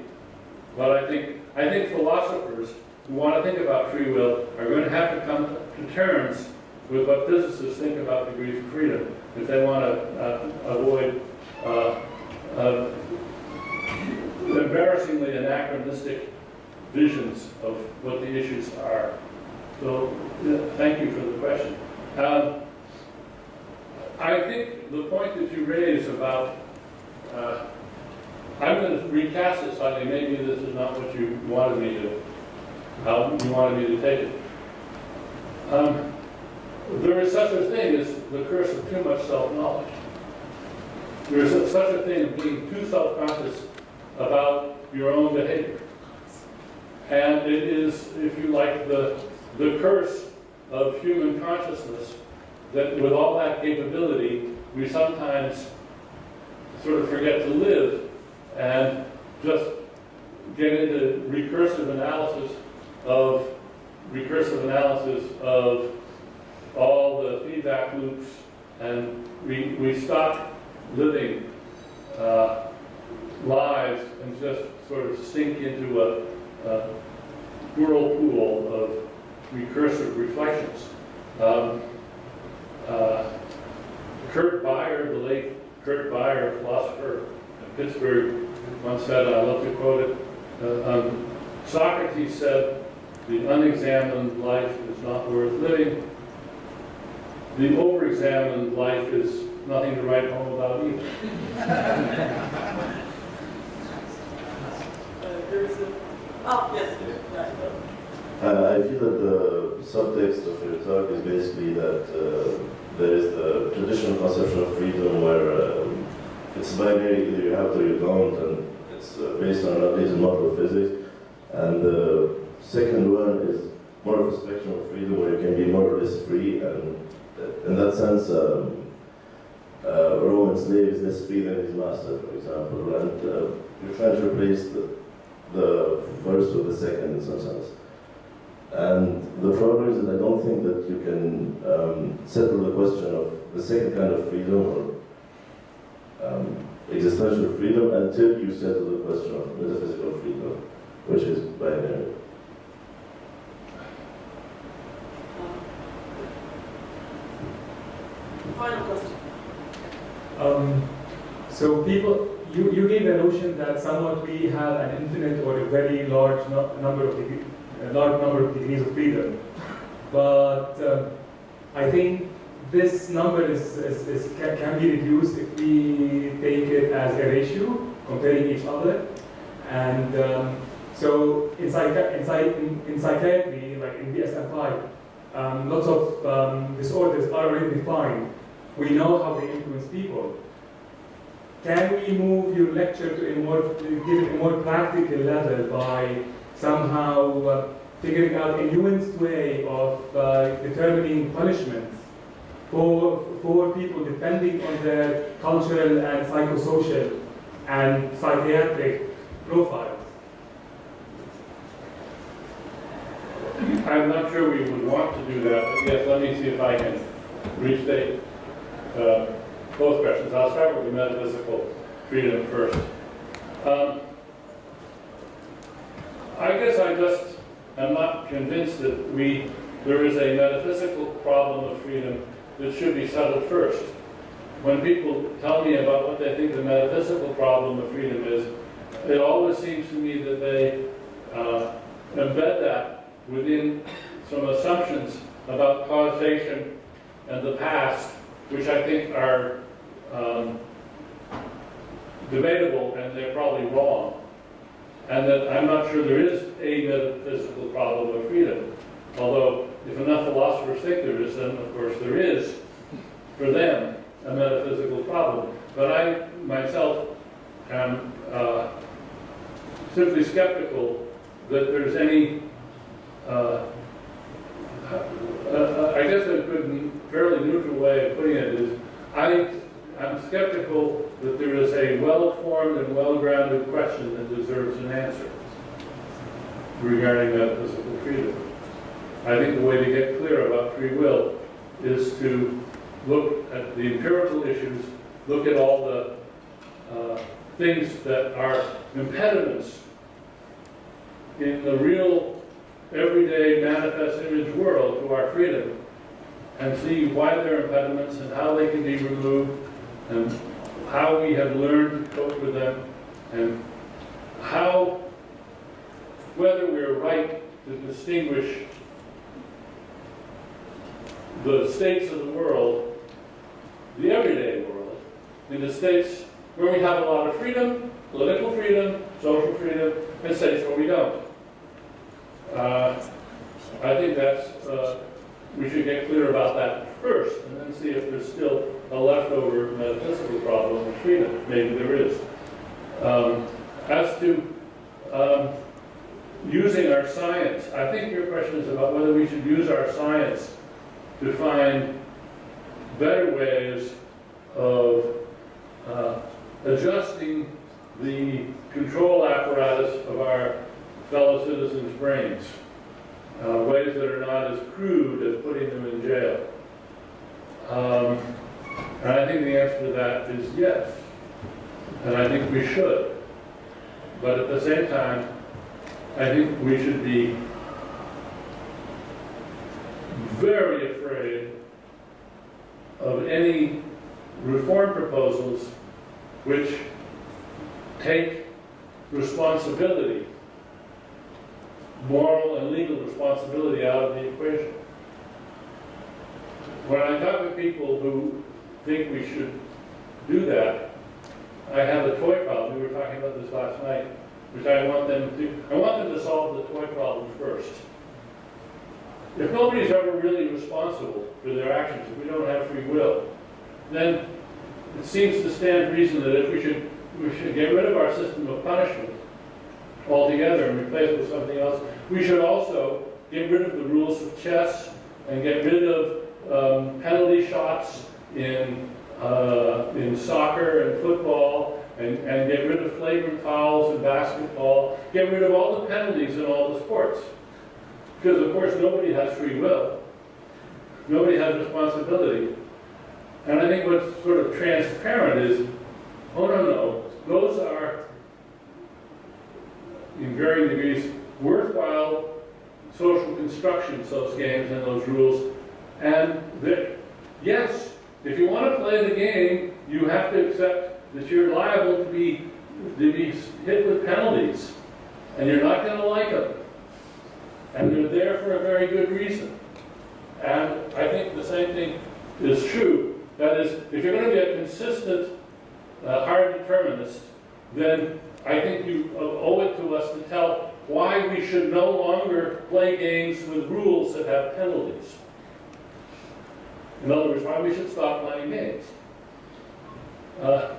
what I think. I think philosophers who want to think about free will are going to have to come to terms with what physicists think about degrees of freedom if they want to avoid embarrassingly anachronistic visions of what the issues are. So thank you for the question. I think the point that you raised about I'm going to recast it slightly. Maybe this is not what you wanted me to, how you wanted me to take it. There is such a thing as the curse of too much self-knowledge. There is such a thing of being too self-conscious about your own behavior. And it is, if you like, the curse of human consciousness that with all that capability, we sometimes sort of forget to live and just get into recursive analysis of all the feedback loops, and we stop living lives and just sort of sink into a whirlpool of recursive reflections. Kurt Beyer, the late Kurt Beyer, philosopher in Pittsburgh, once said, I love to quote it, Socrates said, the unexamined life is not worth living. The over-examined life is nothing to write home about either. Yes. I feel that the subtext of your talk is basically that there is the traditional conception of freedom where it's binary, either you have to or you don't, and it's based on an updated model of physics. And the second one is more of a spectrum of freedom where you can be more or less free, and in that sense, a Roman slave is less free than his master, for example, and you're trying to replace the first with the second in some sense. And the problem is that I don't think that you can settle the question of the second kind of freedom or existential freedom until you settle the question of metaphysical freedom. which is binary. Final question. So you gave the notion that somewhat we have an infinite or a very large number of degrees of freedom, but I think this number can be reduced if we take it as a ratio comparing each other, and so in psychiatry, like in DSM-5, lots of disorders are already defined. We know how they influence people. Can we move your lecture to give it a more practical level by somehow figuring out a nuanced way of determining punishments for people depending on their cultural and psychosocial and psychiatric profiles? I'm not sure we would want to do that, but yes, let me see if I can restate both questions. I'll start with the metaphysical freedom first. I guess I just am not convinced that there is a metaphysical problem of freedom that should be settled first. When people tell me about what they think the metaphysical problem of freedom is, it always seems to me that they embed that within some assumptions about causation and the past, which I think are debatable, and they're probably wrong. And that I'm not sure there is a metaphysical problem of freedom. Although, if enough philosophers think there is, then of course there is, for them, a metaphysical problem. But I myself am simply skeptical that there's any I guess a good, fairly neutral way of putting it is, I'm skeptical that there is a well-formed and well-grounded question that deserves an answer regarding metaphysical freedom. I think the way to get clear about free will is to look at the empirical issues, look at all the things that are impediments in the real everyday manifest image world to our freedom, and see why they're impediments and how they can be removed, and how we have learned to cope with them, and how, whether we're right to distinguish the states of the world, the everyday world, into states where we have a lot of freedom, political freedom, social freedom, and states where we don't. I think that's, we should get clear about that first, and then see if there's still a leftover metaphysical problem with freedom. Maybe there is. As to using our science, I think your question is about whether we should use our science to find better ways of adjusting the control apparatus of our fellow citizens' brains, ways that are not as crude as putting them in jail. And I think the answer to that is yes. And I think we should. But at the same time, I think we should be very afraid of any reform proposals which take responsibility, moral and legal responsibility, out of the equation. When I talk to people who think we should do that, I have a toy problem. We were talking about this last night, which I want them to solve the toy problem first. If nobody's ever really responsible for their actions, if we don't have free will, then it seems to stand reason that if we should get rid of our system of punishment altogether and replace it with something else, we should also get rid of the rules of chess and get rid of penalty shots in soccer and football, and get rid of flagrant fouls in basketball, get rid of all the penalties in all the sports. Because of course nobody has free will. Nobody has responsibility. And I think what's sort of transparent is, oh no, those are, in varying degrees, worthwhile social constructions, those games and those rules. And that, yes, if you want to play the game, you have to accept that you're liable to be hit with penalties, and you're not going to like them. And they're there for a very good reason. And I think the same thing is true. That is, if you're going to be a consistent hard determinist, then I think you owe it to us to tell why we should no longer play games with rules that have penalties. In other words, why we should stop playing games. I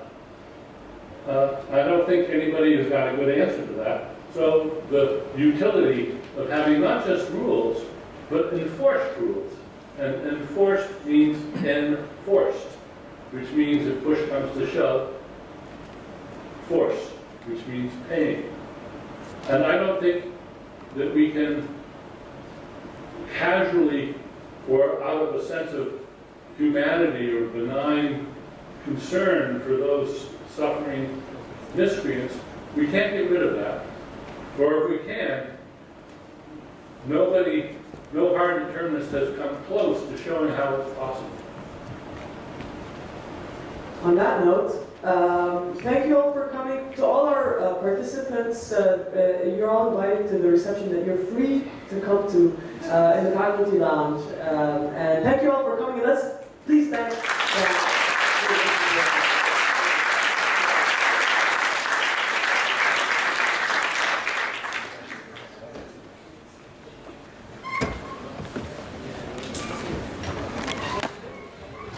don't think anybody has got a good answer to that. So the utility of having not just rules, but enforced rules. And enforced means enforced, which means if push comes to shove, force, which means pain. And I don't think that we can casually, or out of a sense of humanity or benign concern for those suffering miscreants, we can't get rid of that. Or if we can, no hard determinist has come close to showing how it's possible. On that note, thank you all for coming. To all our participants, you're all invited to the reception that you're free to come to in the faculty lounge. And thank you all for coming. Let's please thank